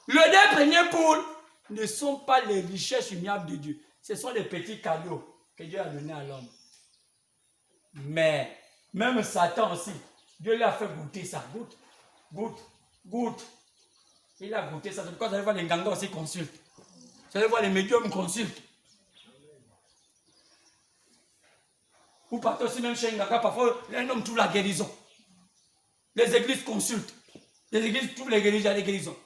Les deux premiers pôles ne sont pas les richesses humiliables de Dieu. Ce sont les petits cadeaux que Dieu a donnés à l'homme. Mais, même Satan aussi, Dieu lui a fait goûter ça. Goûte. Il a goûté ça. C'est pourquoi vous allez voir les gangas aussi consultent. Vous allez voir les médiums consultent. Ou partez aussi même chez un ganga, parfois un homme trouve la guérison. Les églises consultent. Les églises trouvent les guérisons.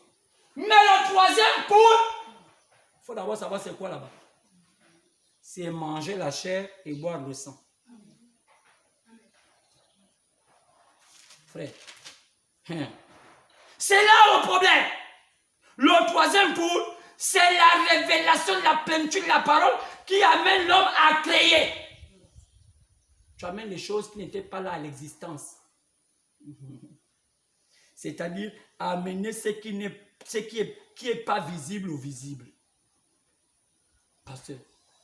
Mais le troisième pôle, il faut d'abord savoir c'est quoi là-bas. C'est manger la chair et boire le sang. Frère. C'est là le problème. Le troisième pôle, c'est la révélation de la plénitude de la parole qui amène l'homme à créer. Tu amènes les choses qui n'étaient pas là à l'existence. C'est-à-dire amener ce qui est pas visible au visible. Pasteur,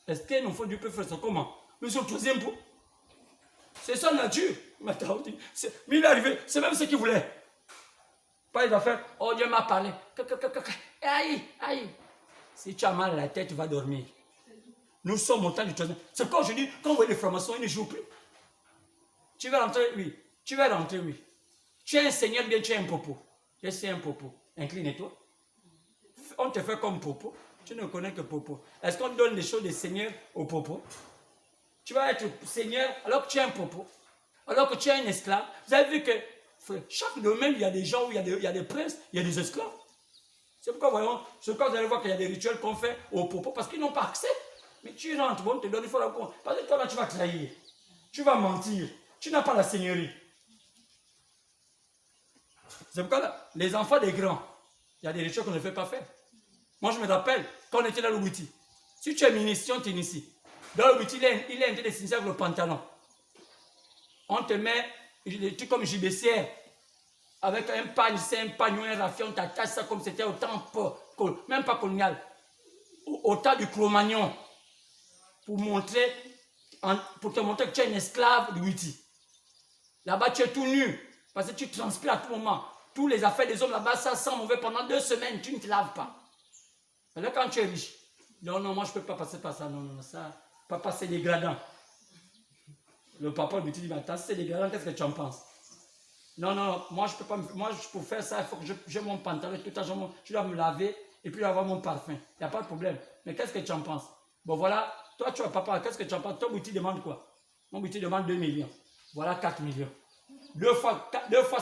est-ce qu'un enfant Dieu peut faire ça comment? Mais c'est le troisième pôle. C'est sa nature. Mais il est arrivé, c'est même ce qu'il voulait. Pas il va faire, oh Dieu m'a parlé. Aïe. Si tu as mal à la tête, tu vas dormir. Nous sommes au temps du troisième. C'est quand je dis, quand vous voyez les francs-maçons, ils ne jouent plus. Tu vas rentrer, oui. Tu es un seigneur, bien tu es un popo. Je suis un popo. Incline-toi. On te fait comme popo. Tu ne connais que popo. Est-ce qu'on donne des choses de seigneur au popo? Tu vas être seigneur alors que tu es un popo. Alors que tu es un esclave. Vous avez vu que chaque domaine, il y a des gens où il y a des princes, il y a des esclaves. C'est pourquoi, vous allez voir qu'il y a des rituels qu'on fait aux popos parce qu'ils n'ont pas accès. Mais tu rentres, bon, on te donne, il faut la compte. Parce que toi, là, tu vas trahir. Tu vas mentir. Tu n'as pas la seigneurie. C'est pourquoi, là, les enfants des grands, il y a des rituels qu'on ne fait pas faire. Moi, je me rappelle, quand on était dans le Witi, si tu es ministre, on t'initie. Dans le Witi, il est en train de signer avec le pantalon. On te met, tu comme JBCR, avec un pagne, c'est un pagne ou un rafion, on t'attache ça comme c'était au temps, même pas colonial, au temps du Cro-Magnon, pour te montrer que tu es un esclave du Witi. Là-bas, tu es tout nu, parce que tu transpires à tout moment. Tous les affaires des hommes là-bas, ça sent mauvais pendant 2 semaines, tu ne te laves pas. Alors quand tu es riche, non, moi je ne peux pas passer par ça, non, ça, papa c'est dégradant. Le papa lui dit, mais attends, c'est dégradant, qu'est-ce que tu en penses? Non, moi je peux pas, pour faire ça, il faut que j'ai mon pantalon, tout le temps, je dois me laver et puis avoir mon parfum. Il n'y a pas de problème. Mais qu'est-ce que tu en penses? Bon voilà, toi tu as papa, qu'est-ce que tu en penses? Ton boutique demande quoi? Mon boutique demande 2 millions. Voilà 4 millions. Deux fois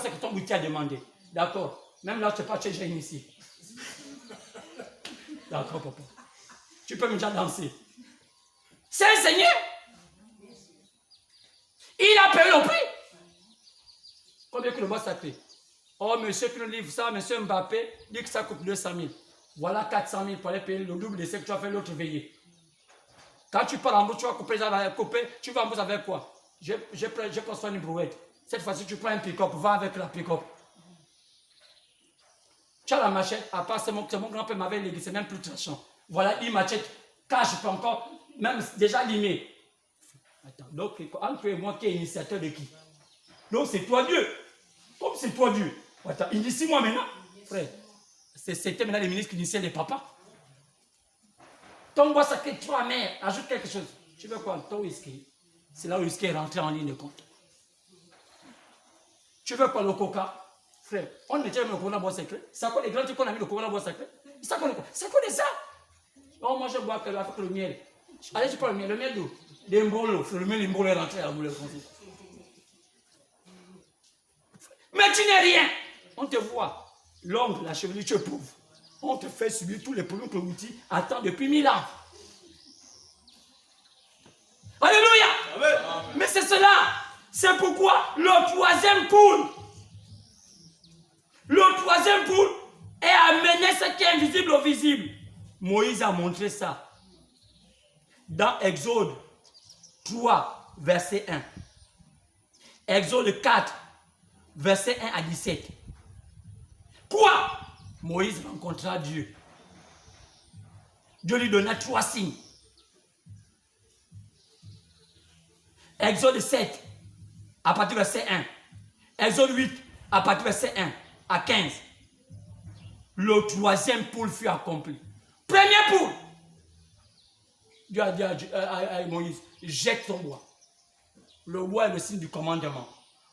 c'est que ton boutique a demandé. D'accord. Même là, tu n'es pas chez Jane ici. D'accord, papa. Tu peux déjà danser. C'est un Seigneur. Il a payé le prix. Combien que le bois sacré? Oh, monsieur qui nous livre ça, monsieur Mbappé, dit que ça coûte 200 000. Voilà 400 000 pour aller payer le double de ce que tu vas faire l'autre veillée. Quand tu pars en bourse, tu vas couper, tu vas en bourse avec quoi? Je prends une brouette. Cette fois-ci, tu prends un pick-up, va avec la pick-up. Tu as la machette, à part c'est mon grand-père m'avait légué, c'est même plus tranchant. Voilà, une machette, car je peux encore, même déjà limé. Attends, donc, entre toi et moi, qui est initiateur de qui? Donc, c'est toi Dieu. Comme c'est toi Dieu. Attends, initie-moi maintenant. Frère, c'était maintenant les ministres qui initiaient les papas. Ton bois sacré, toi, mère, ajoute quelque chose. Tu veux quoi? Ton whisky. C'est là où le whisky est rentré en ligne de compte. Tu veux quoi, le coca? Frère, on mettait le coca dans le bois sacré. C'est quoi les grands trucs qu'on a mis le coca dans le bois sacré? Ça connaît quoi? Ça connaît ça? Non, moi je bois avec le miel. Allez, tu prends le miel d'où? Des mbolos. Le miel, les mbolos est rentré à la boule française. Mais tu n'es rien. On te voit. L'ongle, la chevelure, tu es pauvre. On te fait subir tous les problèmes que l'outil attend depuis 1000 ans. Alléluia. Amen. Mais c'est cela. C'est pourquoi le troisième poule est amené ce qui est invisible au visible. Moïse a montré ça dans Exode 3, verset 1. Exode 4, verset 1 à 17. Quoi? Moïse rencontra Dieu. Dieu lui donna 3 signes. Exode 7, à partir du verset 1. Exode 8, à partir du verset 1 à 15. Le troisième poule fut accompli. Premier poule. Dieu a dit à Moïse, jette ton bois. Le bois est le signe du commandement,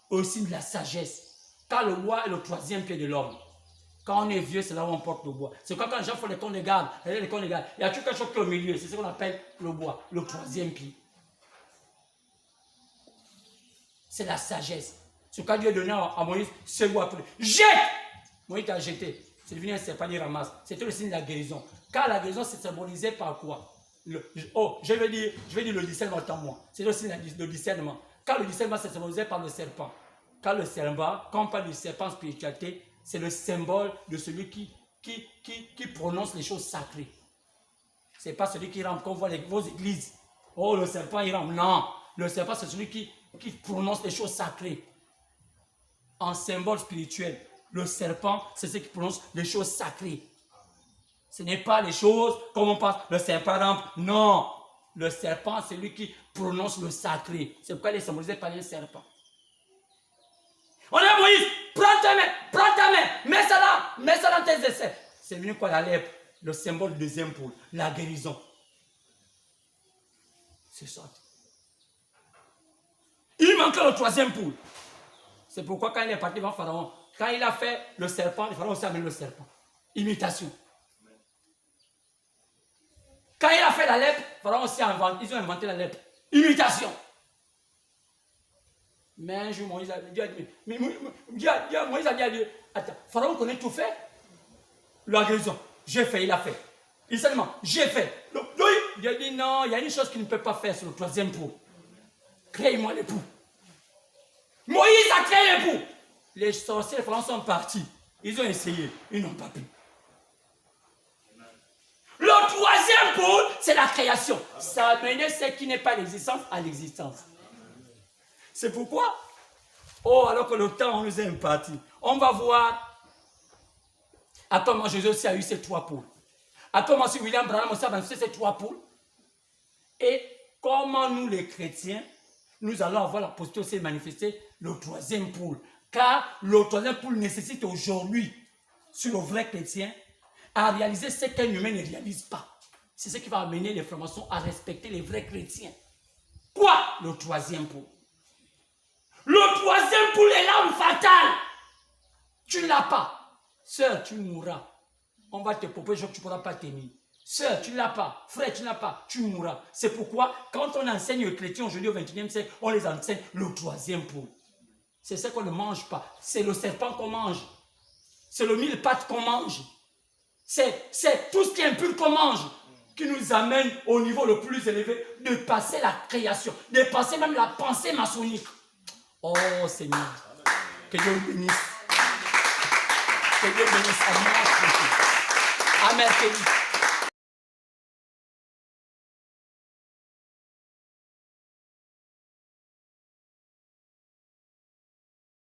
au signe de la sagesse. Car le bois est le troisième pied de l'homme. Quand on est vieux, c'est là où on porte le bois. C'est quand les gens font les comptes de garde, il y a quelque chose qui est au milieu, c'est ce qu'on appelle le bois, le troisième pied. C'est la sagesse. Ce qu'a Dieu donné à Moïse, ce bois. Jette! Moïse a jeté. C'est devenu un serpent, il ramasse. C'était le signe de la guérison. Car la guérison, c'est symbolisé par quoi? Je vais dire le discernement en moi. C'est le signe du discernement. Car le discernement, c'est symbolisé par le serpent. Car le serpent, quand on parle du serpent en spiritualité, c'est le symbole de celui qui prononce les choses sacrées. Ce n'est pas celui qui rampe, quand on voit vos églises. Oh, le serpent, il rampe. Non, le serpent, c'est celui qui prononce les choses sacrées. En symbole spirituel, le serpent, c'est celui qui prononce les choses sacrées. Ce n'est pas les choses comme on pense, le serpent rampe. Non, le serpent, c'est lui qui prononce le sacré. C'est pourquoi il est symbolisé par un serpent. On a Moïse, prends ta main, mets ça dans tes essais. C'est venu quoi la lèpre, le symbole du deuxième pôle, la guérison. C'est ça. Il manque le troisième pôle. C'est pourquoi quand il est parti devant Pharaon, quand il a fait le serpent, le Pharaon aussi a amené le serpent. Imitation. Quand il a fait la lèpre, Pharaon aussi ils ont inventé la lèpre. Imitation. Mais un jour, Moïse a dit à Dieu, attends, Pharaon connaît tout fait. La guérison, j'ai fait, il a fait. Il seulement, j'ai fait. Donc, il a dit non, il y a une chose qu'il ne peut pas faire sur le troisième pot. Crée-moi l'époux. Moïse a créé l'époux. Les sorciers, les Pharaons sont partis. Ils ont essayé, ils n'ont pas pu. c'est la création. Ça a amené ce qui n'est pas l'existence à l'existence. C'est pourquoi, alors que le temps nous est imparti, on va voir à comment Jésus aussi a eu ces 3 poules. À comment William Branham aussi a manifesté ces 3 poules. Et comment nous les chrétiens, nous allons avoir la possibilité aussi de manifester le 3e poule. Car le 3e poule nécessite aujourd'hui, sur le vrai chrétien, à réaliser ce qu'un humain ne réalise pas. C'est ce qui va amener les francs-maçons à respecter les vrais chrétiens. Quoi? Le 3e poule. Le 3e poule est l'arme fatale. Tu ne l'as pas. Sœur, tu mourras. On va te proposer que tu ne pourras pas tenir. Sœur, tu ne l'as pas. Frère, tu ne l'as pas. Tu mourras. C'est pourquoi, quand on enseigne les chrétiens aujourd'hui au XXIe siècle, on les enseigne le 3e poule. C'est ce qu'on ne mange pas. C'est le serpent qu'on mange. C'est le 1000 pattes qu'on mange. C'est tout ce qui est impur qu'on mange qui nous amène au niveau le plus élevé de passer la création, de passer même la pensée maçonnique. Oh Seigneur, que Dieu vous bénisse. Que Dieu bénisse. Amen. Amen.